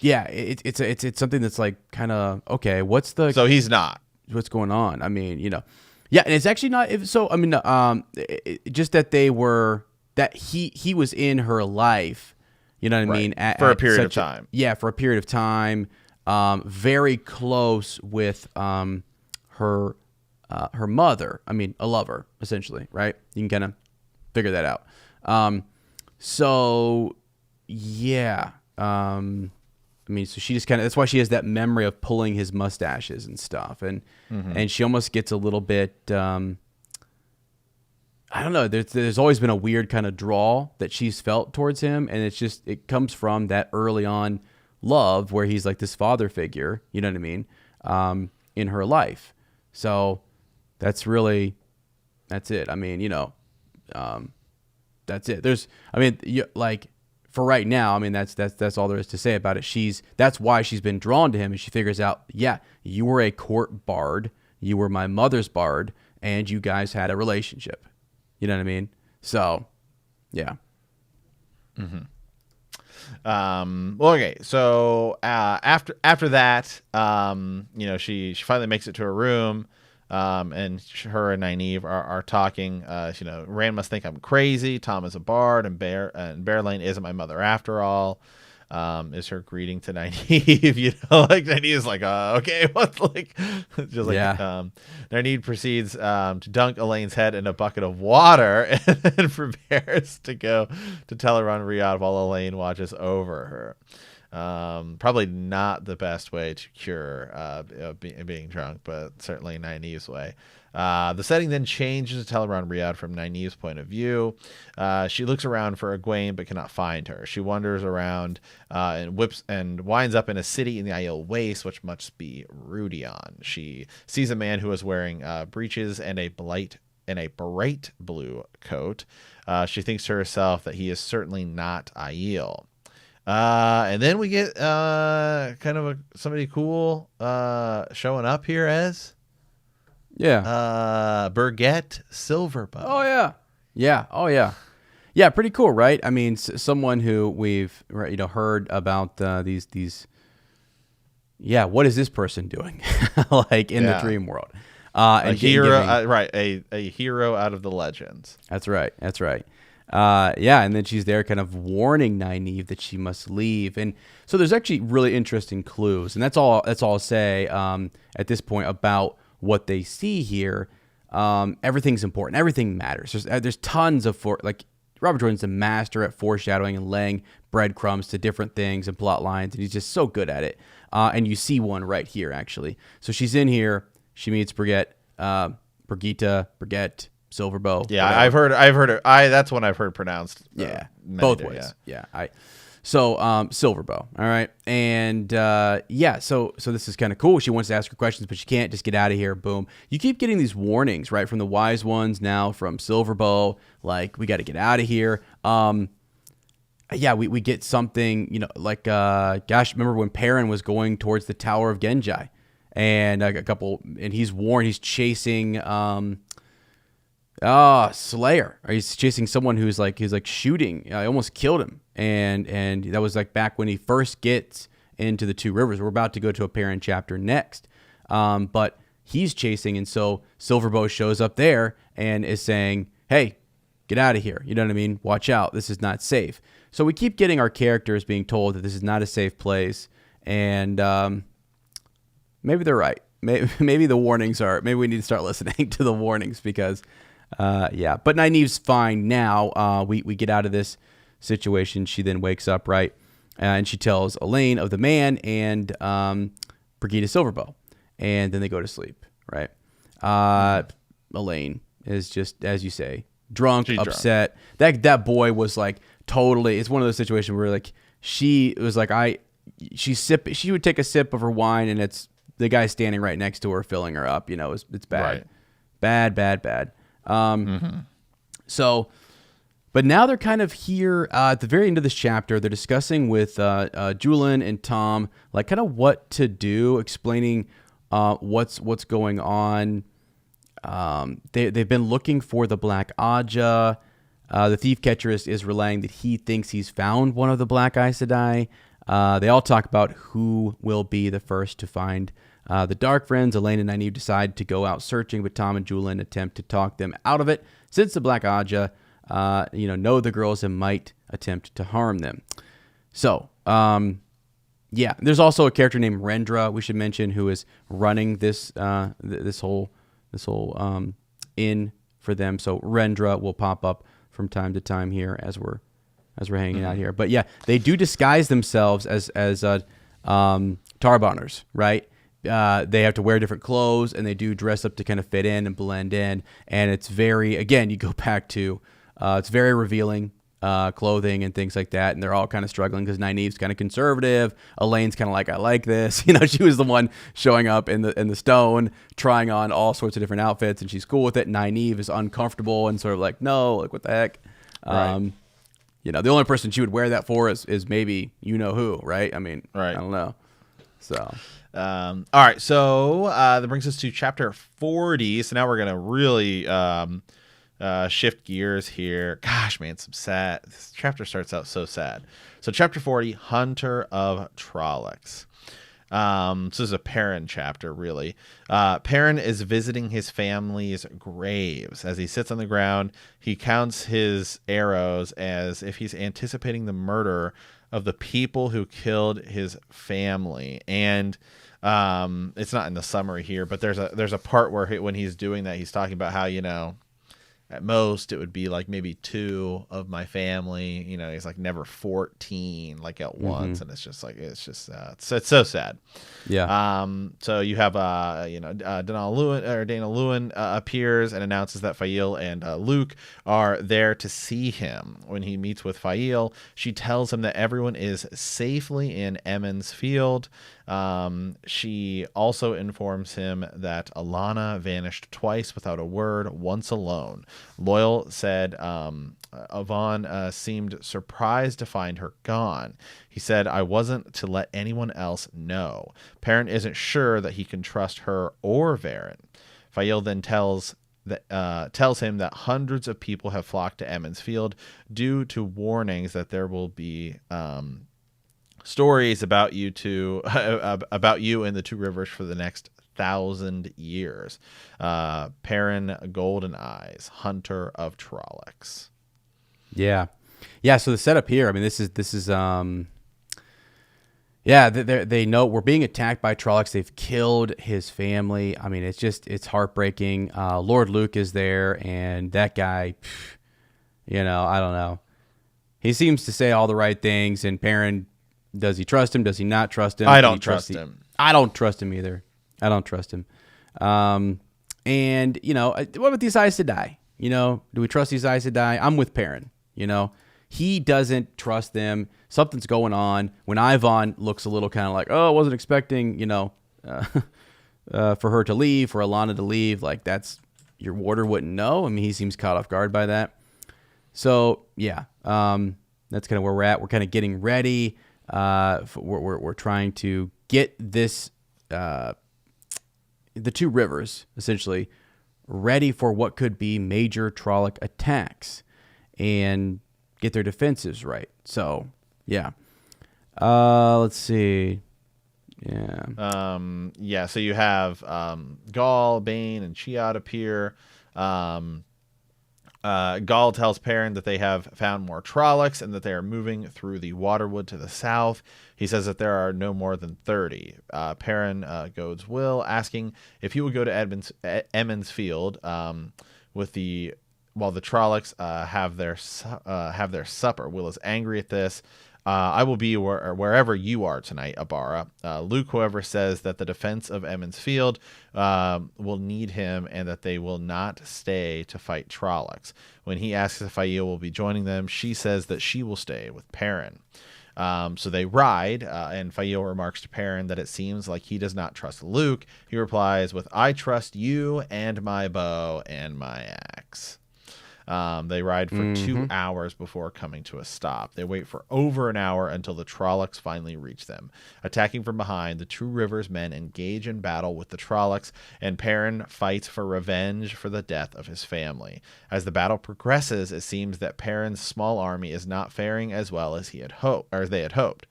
it's something that's like kind of, okay, so he's not, what's going on? I mean, and it's actually not, just that that he was in her life, you know what I mean? For a period of time. For a period of time, very close with, her mother. I mean, a lover, essentially, right? You can kind of figure that out. So she just kind of, that's why she has that memory of pulling his mustaches and stuff. And, and she almost gets a little bit, I don't know. There's always been a weird kind of draw that she's felt towards him. And it comes from that early on love where he's like this father figure, you know what I mean? In her life. So that's it. I mean, that's it. For right now, I mean, that's all there is to say about it. That's why she's been drawn to him, and she figures out, you were a court bard, you were my mother's bard, and you guys had a relationship. You know what I mean? So, yeah. Well, okay. So after that, she finally makes it to her room. And her and Nynaeve are talking. Rand must think I'm crazy. Tom is a bard, and Bearlane isn't my mother after all. Is her greeting to Nynaeve. Like Nynaeve's like, okay, what's like, just like, Nynaeve proceeds to dunk Elaine's head in a bucket of water and prepares to go to Teleron Riyadh while Elaine watches over her. Probably not the best way to cure being drunk, but certainly Nynaeve's way. The setting then changes to Teleron Riyadh from Nynaeve's point of view. She looks around for Egwene but cannot find her. She wanders around and winds up in a city in the Aiel Waste, which must be Rudion. She sees a man who is wearing breeches and a bright blue coat. She thinks to herself that he is certainly not Aiel. And then we get kind of somebody cool showing up here as Birgit Silverbug. Yeah, pretty cool, right? I mean, someone who we've heard about these. Yeah, what is this person doing? Like in the dream world? A hero, a hero out of the legends. That's right. And then she's there kind of warning Nynaeve that she must leave. And so there's actually really interesting clues. And that's all I'll say at this point about what they see here. Everything's important. Everything matters. There's tons of Robert Jordan's a master at foreshadowing and laying breadcrumbs to different things and plot lines, and he's just so good at it. And you see one right here, actually. So she's in here. She meets Brigitte, Silverbow. Yeah, whatever. I've heard it. That's one I've heard pronounced. Both ways. Yeah. So Silverbow. All right. And so this is kind of cool. She wants to ask her questions, but she can't. Just get out of here. Boom. You keep getting these warnings, right, from the wise ones, now from Silverbow, like, we got to get out of here. We get something, like, remember when Perrin was going towards the Tower of Genji, and and he's warned, he's chasing Slayer, or he's chasing someone he's shooting. I almost killed him, and that was like back when he first gets into the Two Rivers. We're about to go to a Perrin chapter next, but he's chasing, and so Silverbow shows up there and is saying, "Hey, get out of here." You know what I mean? Watch out. This is not safe. So we keep getting our characters being told that this is not a safe place, and maybe they're right. Maybe the warnings are. Maybe we need to start listening to the warnings because, But Nynaeve's fine now. We get out of this situation. She then wakes up, right, and she tells Elaine of the man and Brigitte Silverbow, and then they go to sleep, right? Elaine is just, as you say, drunk, upset. That boy was like totally. It's one of those situations where like she was like she would take a sip of her wine, and it's the guy standing right next to her filling her up. It's bad, right. bad. So, but now they're kind of here at the very end of this chapter. They're discussing with Julian and Tom, like, kind of what to do, explaining what's going on. They've been looking for the Black Aja. The thief catcher is relaying that he thinks he's found one of the Black Aes Sedai. They all talk about who will be the first to find the Dark Friends. Elaine and Nynaeve decide to go out searching, but Tom and Julian attempt to talk them out of it, since the Black Aja, know the girls and might attempt to harm them. So, there's also a character named Rendra, we should mention, who is running this whole inn for them. So Rendra will pop up from time to time here as we're hanging out here. But yeah, they do disguise themselves as Tarboners, right? They have to wear different clothes, and they do dress up to kind of fit in and blend in. And it's very, again, you go back to, it's very revealing clothing and things like that. And they're all kind of struggling because Nynaeve's kind of conservative. Elaine's kind of like, I like this. She was the one showing up in the stone, trying on all sorts of different outfits, and she's cool with it. Nynaeve is uncomfortable and sort of like, no, like, what the heck? Right. The only person she would wear that for is maybe who, right? I mean, right. I don't know. So, all right. So that brings us to chapter 40. So now we're gonna really shift gears here. Gosh, man, this chapter starts out so sad. So chapter 40, Hunter of Trollocs. So this is a Perrin chapter, really. Perrin is visiting his family's graves. As he sits on the ground, he counts his arrows as if he's anticipating the murder of the people who killed his family. And it's not in the summary here, but there's a part where when he's doing that, he's talking about how, at most it would be like maybe 2 of my family, he's like never 14 like at once. And it's just it's so sad. Yeah. So you have Dana Lewin appears and announces that Fael and Luke are there to see him. When he meets with Fael, she tells him that everyone is safely in Emond's Field. She also informs him that Alana vanished twice without a word, once alone. Loyal said Avon seemed surprised to find her gone. He said, I wasn't to let anyone else know. Perrin isn't sure that he can trust her or Varen. Fael then tells him that hundreds of people have flocked to Emond's Field due to warnings that there will be stories about you in the Two Rivers for the next 1,000 years. Perrin Golden Eyes, Hunter of Trollocs. Yeah. So the setup here, I mean, this is they know we're being attacked by Trollocs. They've killed his family. I mean, it's heartbreaking. Lord Luke is there, and that guy, I don't know. he seems to say all the right things. And Perrin, does he trust him? Does he not trust him? I don't trust him. I don't trust him either. I don't trust him. And, you know, what about these Aes Sedai? You know, do we trust these Aes Sedai? I'm with Perrin. You know, he doesn't trust them. Something's going on. When Ivan looks a little kind of like, oh, I wasn't expecting, you know, for her to leave, for Alana to leave. Like, that's, your warder wouldn't know. I mean, he seems caught off guard by that. So, yeah, that's kind of where we're at. We're kind of getting ready. We're trying to get this, the two rivers, essentially, ready for what could be major Trolloc attacks and get their defenses right. So, yeah. Let's see. Yeah. So you have Gaul, Bane, and Chiad appear. Gaul tells Perrin that they have found more Trollocs and that they are moving through the Waterwood to the south. He says that there are no more than 30. Perrin goads Will, asking if he would go to Emmons Field while the Trollocs have their supper. Will is angry at this. I will be wherever you are tonight, Abara. Luke, however, says that the defense of Emmons Field will need him and that they will not stay to fight Trollocs. When he asks if Fael will be joining them, she says that she will stay with Perrin. So they ride, and Fael remarks to Perrin that it seems like he does not trust Luke. He replies with, I trust you and my bow and my axe. They ride for 2 hours before coming to a stop. They wait for over an hour until the Trollocs finally reach them. Attacking from behind, the Two Rivers men engage in battle with the Trollocs, and Perrin fights for revenge for the death of his family. As the battle progresses, it seems that Perrin's small army is not faring as well as they had hoped.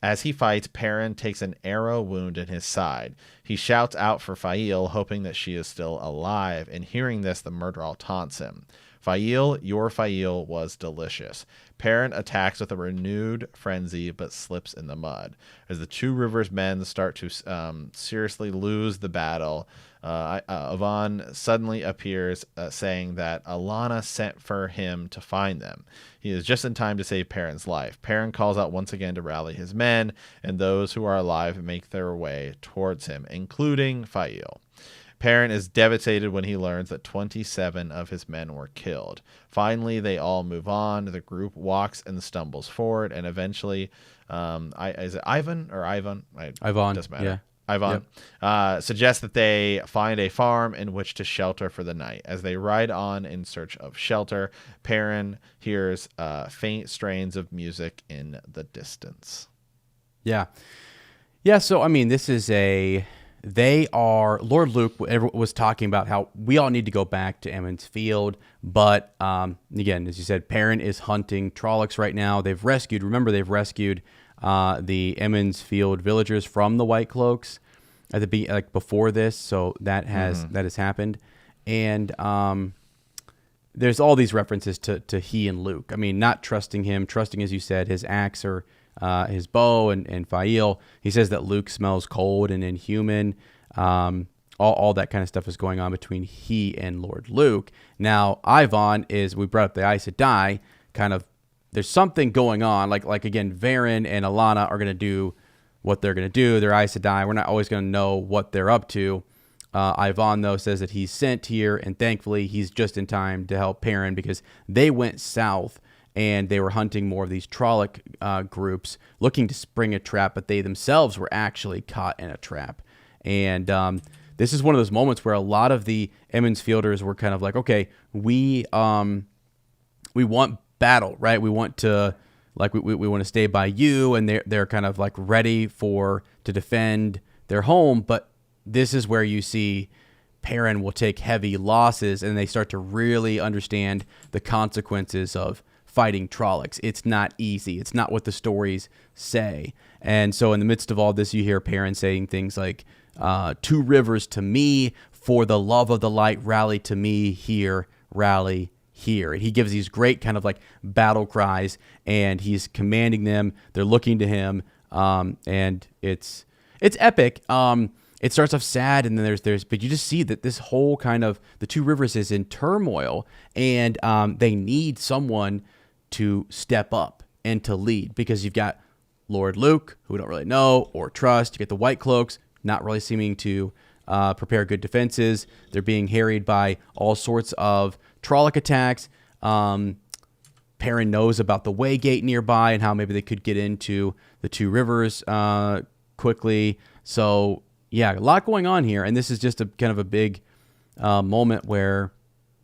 As he fights, Perrin takes an arrow wound in his side. He shouts out for Fael, hoping that she is still alive, and hearing this, the Murderall taunts him. Fael, your Fael was delicious. Perrin attacks with a renewed frenzy, but slips in the mud. As the Two Rivers men start to seriously lose the battle, Avon suddenly appears, saying that Alana sent for him to find them. He is just in time to save Perrin's life. Perrin calls out once again to rally his men, and those who are alive make their way towards him, including Fael. Perrin is devastated when he learns that 27 of his men were killed. Finally, they all move on. The group walks and stumbles forward, and eventually, is it Ivan or Ivan? Ivan. Doesn't matter. Yeah. Ivan suggests that they find a farm in which to shelter for the night. As they ride on in search of shelter, Perrin hears faint strains of music in the distance. Yeah. Yeah, so, I mean, this is Lord Luke was talking about how we all need to go back to Emmons Field, but again, as you said, Perrin is hunting Trollocs right now. They've rescued the Emmons Field villagers from the White Cloaks before this, so that has happened, and there's all these references to he and Luke. I mean, not trusting him, trusting, as you said, his axe or his bow and Fael. He says that Luke smells cold and inhuman. All that kind of stuff is going on between he and Lord Luke. Now, Ivan we brought up the Aes Sedai, kind of, there's something going on. Like again, Varen and Alana are going to do what they're going to do. They're Aes Sedai. We're not always going to know what they're up to. Ivan, though, says that he's sent here, and thankfully he's just in time to help Perrin because they went south and they were hunting more of these Trolloc groups, looking to spring a trap, but they themselves were actually caught in a trap. And this is one of those moments where a lot of the Emmons Fielders were kind of like, okay, we want battle, right? We want to we want to stay by you, and they're kind of like ready to defend their home. But this is where you see Perrin will take heavy losses, and they start to really understand the consequences of fighting Trollocs. It's not easy. It's not what the stories say. And so in the midst of all this, you hear Perrin saying things like, Two Rivers to me, for the love of the light, rally to me here, rally here. And he gives these great kind of like battle cries, and he's commanding them. They're looking to him, and it's epic. It starts off sad, and then but you just see that this whole kind of the Two Rivers is in turmoil, and they need someone to step up and to lead, because you've got Lord Luke, who we don't really know or trust. You get the White Cloaks, not really seeming to prepare good defenses. They're being harried by all sorts of Trolloc attacks. Perrin knows about the Waygate nearby and how maybe they could get into the Two Rivers quickly. So, yeah, a lot going on here. And this is just a kind of a big moment where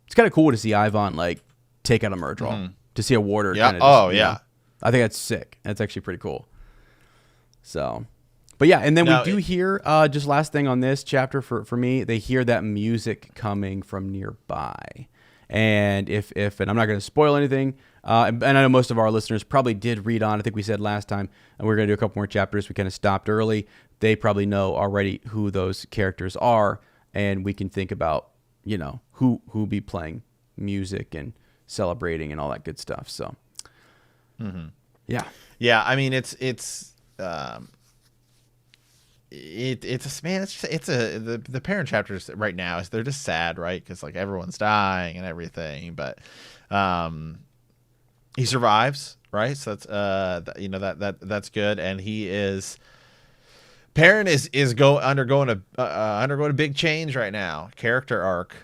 it's kind of cool to see Ivan, like, take out a Murdral, to see a warder. Yeah. Kind of Yeah. know, I think that's sick. That's actually pretty cool. So, but yeah, and then we do hear, just last thing on this chapter for me, they hear that music coming from nearby. And and I'm not going to spoil anything, and I know most of our listeners probably did read on. I think we said last time, and we're going to do a couple more chapters. We kind of stopped early. They probably know already who those characters are, and we can think about, you know, who be playing music and celebrating and all that good stuff. So, yeah. I mean, it's the parent chapters right now they're just sad, right? Because like everyone's dying and everything, but he survives, right? So that's that's good, and he is. Perrin is undergoing a big change right now, character arc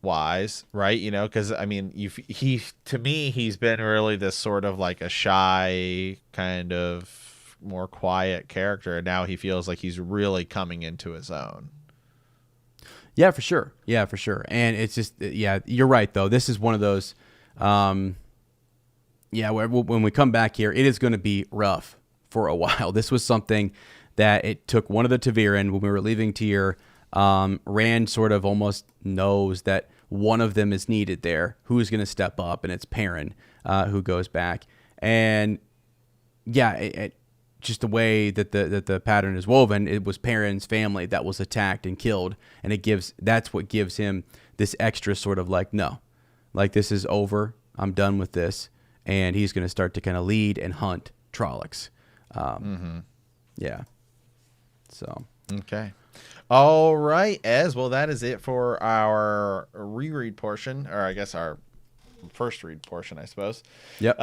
wise, right? You know, because I mean, to me he's been really this sort of like a shy kind of more quiet character, and now he feels like he's really coming into his own. Yeah, for sure. And it's just, you're right though. This is one of those, when we come back here, it is going to be rough for a while. This was something that it took one of the Taviran when we were leaving Tyr. Rand sort of almost knows that one of them is needed there. Who's going to step up? And it's Perrin who goes back. And yeah, just the way that the pattern is woven, it was Perrin's family that was attacked and killed, and that's what gives him this extra sort of like, no, like this is over, I'm done with this, and he's going to start to kind of lead and hunt Trollocs. Yeah. So. Okay. All right, Ez. Well, that is it for our reread portion, or I guess our first read portion, I suppose. Yep.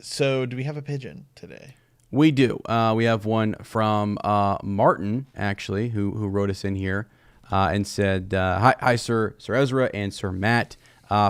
So do we have a pigeon today? We do. We have one from Martin, actually, who wrote us in here and said, hi, Sir Ezra and Sir Matt.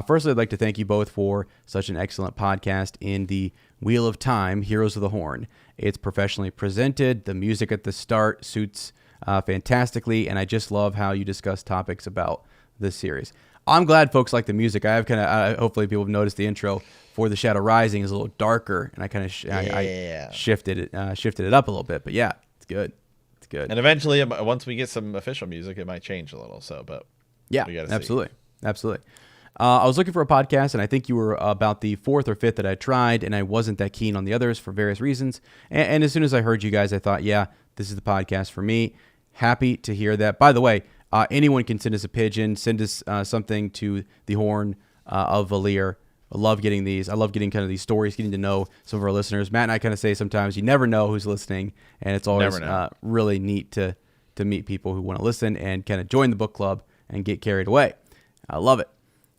Firstly, I'd like to thank you both for such an excellent podcast in the Wheel of Time, Heroes of the Horn. It's professionally presented. The music at the start suits fantastically, and I just love how you discuss topics about this series. I'm glad folks like the music. I have kind of, hopefully people have noticed the intro for The Shadow Rising is a little darker, and I kind of I shifted it up a little bit. But yeah, it's good. It's good. And eventually, once we get some official music, it might change a little. So, but yeah, absolutely. I was looking for a podcast, and I think you were about the fourth or fifth that I tried, and I wasn't that keen on the others for various reasons. And as soon as I heard you guys, I thought, yeah, this is the podcast for me. Happy to hear that. By the way, anyone can send us a pigeon, send us something to the Horn of Valir. I love getting these. I love getting kind of these stories, getting to know some of our listeners. Matt and I kind of say sometimes you never know who's listening, and it's always really neat to meet people who want to listen and kind of join the book club and get carried away. I love it.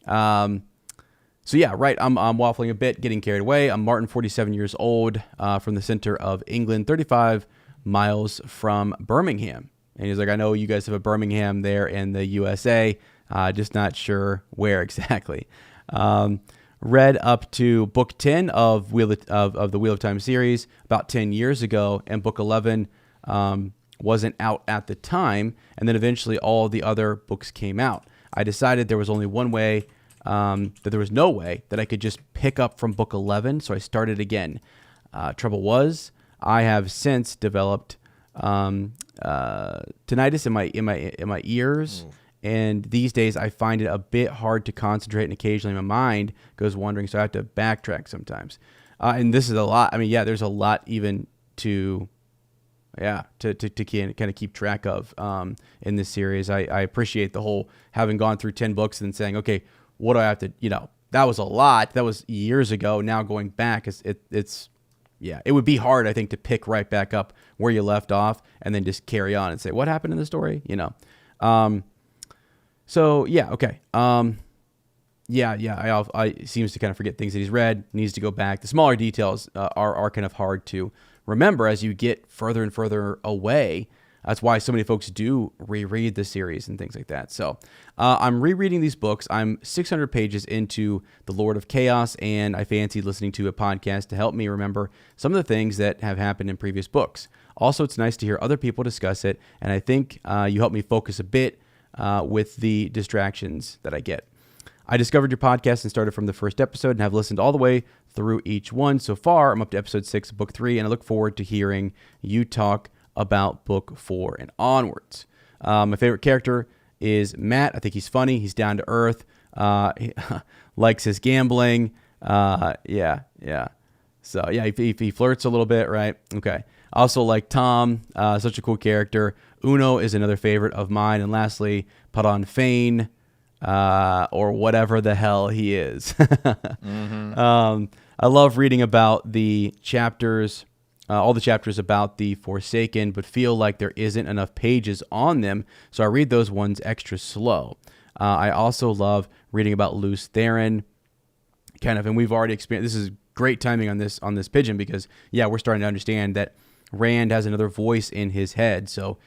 So yeah, right. I'm waffling a bit, getting carried away. I'm Martin, 47 years old, from the center of England, 35 miles from Birmingham. And he's like, I know you guys have a Birmingham there in the USA, just not sure where exactly. Read up to book 10 of the Wheel of Time series about 10 years ago, and book 11 wasn't out at the time, and then eventually all the other books came out. I decided there was only one way, that there was no way that I could just pick up from book 11, so I started again. Trouble was, I have since developed tinnitus in my ears. Ooh. And these days I find it a bit hard to concentrate, and occasionally my mind goes wandering, so I have to backtrack sometimes. And this is a lot. I mean, yeah, there's a lot even to kind of keep track of in this series. I appreciate the whole having gone through 10 books and saying, okay, what do I have to, that was a lot. That was years ago. Now going back, it would be hard, I think, to pick right back up where you left off and then just carry on and say, what happened in the story? So yeah, okay. I seems to kind of forget things that he's read, needs to go back. The smaller details are kind of hard to remember as you get further and further away. That's why so many folks do reread the series and things like that. So I'm rereading these books. I'm 600 pages into The Lord of Chaos, and I fancied listening to a podcast to help me remember some of the things that have happened in previous books. Also, it's nice to hear other people discuss it, and I think you help me focus a bit with the distractions that I get. I discovered your podcast and started from the first episode and have listened all the way through each one. So far, I'm up to episode 6 of book 3, and I look forward to hearing you talk about book 4 and onwards. My favorite character is Matt. I think he's funny. He's down to earth. He likes his gambling. Yeah. So, yeah, he flirts a little bit, right? Okay. I also like Tom. Such a cool character. Uno is another favorite of mine. And lastly, Paran Fane. Or whatever the hell he is. I love reading about the chapters, all the chapters about the Forsaken, but feel like there isn't enough pages on them, so I read those ones extra slow. I also love reading about Luce Theron, kind of, and we've already experienced, this is great timing on this Pigeon, because, yeah, we're starting to understand that Rand has another voice in his head, so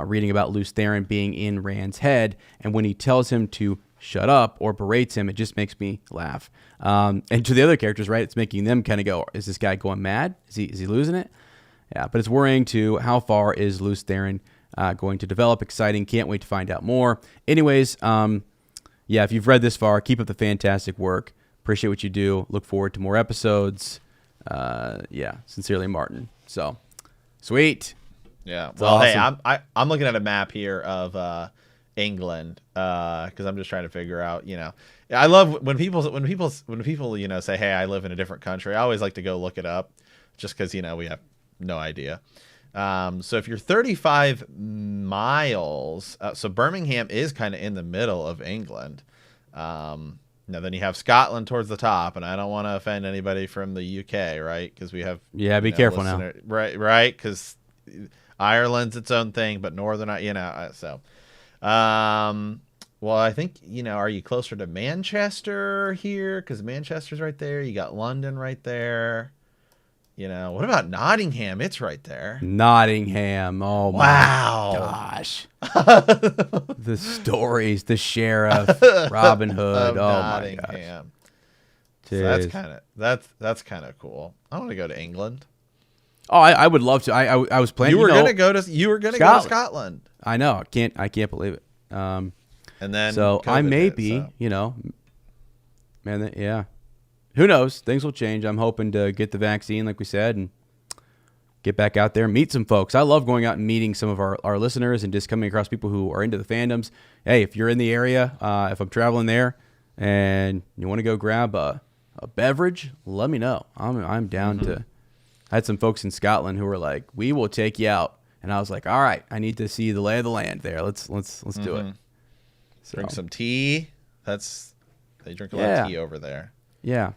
reading about Luce Theron being in Rand's head, and when he tells him to shut up or berates him, it just makes me laugh. And to the other characters, right, it's making them kind of go, is this guy going mad? Is he losing it? Yeah, but it's worrying too. How far is Luce Theron going to develop? Exciting. Can't wait to find out more. Anyways, yeah, if you've read this far, keep up the fantastic work. Appreciate what you do. Look forward to more episodes. Yeah, sincerely, Martin. So, sweet. Yeah. Well, awesome. Hey, I'm looking at a map here of England because I'm just trying to figure out. I love when people say, "Hey, I live in a different country." I always like to go look it up, just because we have no idea. So if you're 35 miles, so Birmingham is kind of in the middle of England. Now then you have Scotland towards the top, and I don't want to offend anybody from the UK, right? Because we have be careful now, right? Because Ireland's its own thing, but Northern, so. Well, I think, are you closer to Manchester here? Because Manchester's right there. You got London right there. What about Nottingham? It's right there. Nottingham. Oh, wow. My gosh. The stories, the sheriff, Robin Hood. Oh, Nottingham. My gosh. So that's kind of cool. I want to go to England. Oh, I would love to. I was planning. You were gonna go to Scotland. I know. I can't believe it. And then so COVID I may hit, be, so. Man, yeah. Who knows? Things will change. I'm hoping to get the vaccine, like we said, and get back out there, meet some folks. I love going out and meeting some of our listeners and just coming across people who are into the fandoms. Hey, if you're in the area, if I'm traveling there, and you want to go grab a beverage, let me know. I'm down to. I had some folks in Scotland who were like, "We will take you out," and I was like, "All right, I need to see the lay of the land there. Let's do it." So. Drink some tea. They drink a lot of tea over there. Yeah.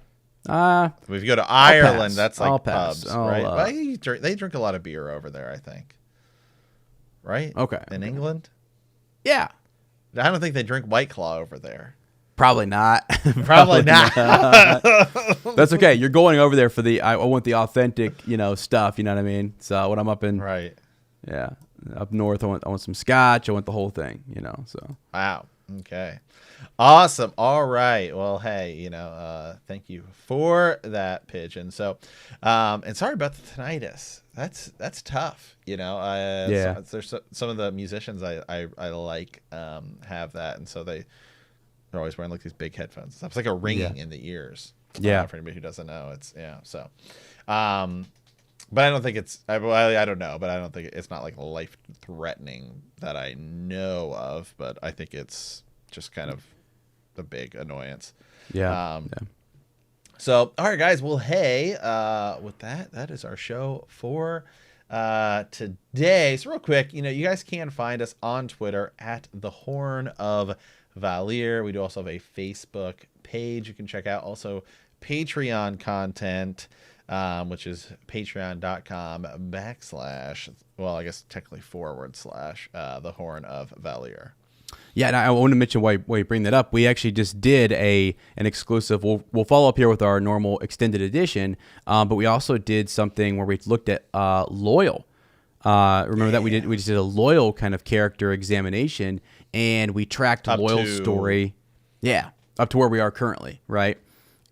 If we go to Ireland, that's like pass. pubs, right? They drink a lot of beer over there, I think. Right? Okay. In England? Yeah. I don't think they drink White Claw over there. Probably not. Probably not. That's okay. You're going over there for I want the authentic, stuff. You know what I mean? So when I'm up in up north, I want some scotch. I want the whole thing. So wow. Okay. Awesome. All right. Well, hey, thank you for that, Pigeon. So, and sorry about the tinnitus. That's tough. Yeah. There's some of the musicians I like have that, and so they're always wearing like these big headphones. It's like a ringing in the ears. Yeah. For anybody who doesn't know, So, but I don't think it's. I don't know, but I don't think it's not like life threatening that I know of. But I think it's just kind of a big annoyance. Yeah. So, all right, guys. Well, hey, with that is our show for today. So, real quick, you guys can find us on Twitter at the Horn of Valir. We do also have a Facebook page you can check out. Also, Patreon content. Which is patreon.com/ well, I guess technically / the Horn of Valir. Yeah, and I want to mention why you bring that up. We actually just did an exclusive. We'll follow up here with our normal extended edition, but we also did something where we looked at Loyal. Remember that we just did a Loyal kind of character examination, and we tracked Loyal's story. Yeah, up to where we are currently, right?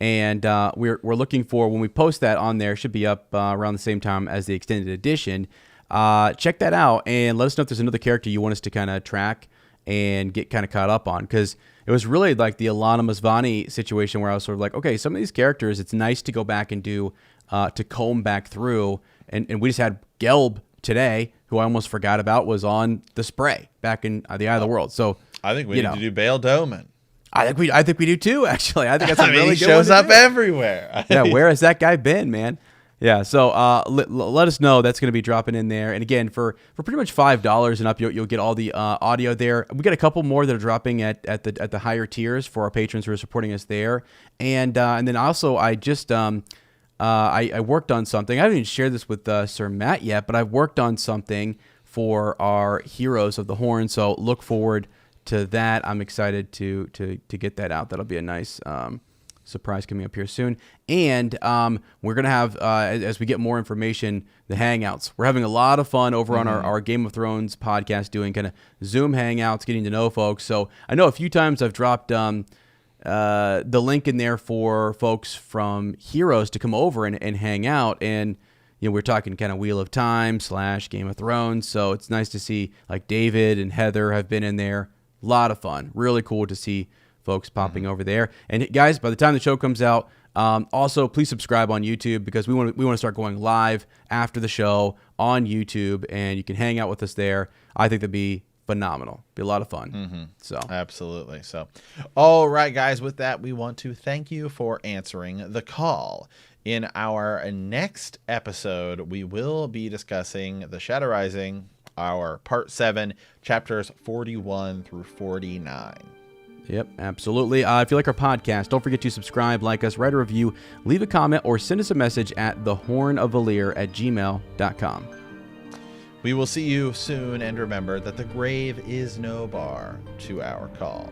And we're looking for, when we post that on there, should be up around the same time as the extended edition. Check that out and let us know if there's another character you want us to kind of track and get kind of caught up on, because it was really like the Alana Masvani situation where I was sort of like, okay, some of these characters, it's nice to go back and do, to comb back through, and we just had Gelb today, who I almost forgot about, was on the spray back in the Eye of the World. So I think we need to do Bail Doman. I think we do too, actually. I think that's a really he good one shows up everywhere. Yeah, where has that guy been, man? Yeah, so let us know. That's going to be dropping in there. And again, for pretty much $5 and up, you'll get all the audio there. We got a couple more that are dropping at the higher tiers for our patrons who are supporting us there. And then also, I just I worked on something. I haven't even shared this with Sir Matt yet, but I've worked on something for our Heroes of the Horn. So look forward to that. I'm excited to get that out. That'll be a nice surprise coming up here soon. And we're going to have, as we get more information, the Hangouts. We're having a lot of fun over on our Game of Thrones podcast, doing kind of Zoom Hangouts, getting to know folks. So I know a few times I've dropped the link in there for folks from Heroes to come over and hang out. And, you know, we're talking kind of Wheel of Time / Game of Thrones. So it's nice to see, like, David and Heather have been in there. A lot of fun. Really cool to see folks popping over there. And guys, by the time the show comes out, also please subscribe on YouTube, because we want to start going live after the show on YouTube, and you can hang out with us there. I think that'd be phenomenal. Be a lot of fun. So absolutely. So, all right, guys, with that, we want to thank you for answering the call. In our next episode, we will be discussing the Shadow Rising, our part 7, chapters 41 through 49. Yep, absolutely. If you like our podcast, don't forget to subscribe, like us, write a review, leave a comment, or send us a message at thehornofvalir@gmail.com. We will see you soon, and remember that the grave is no bar to our call.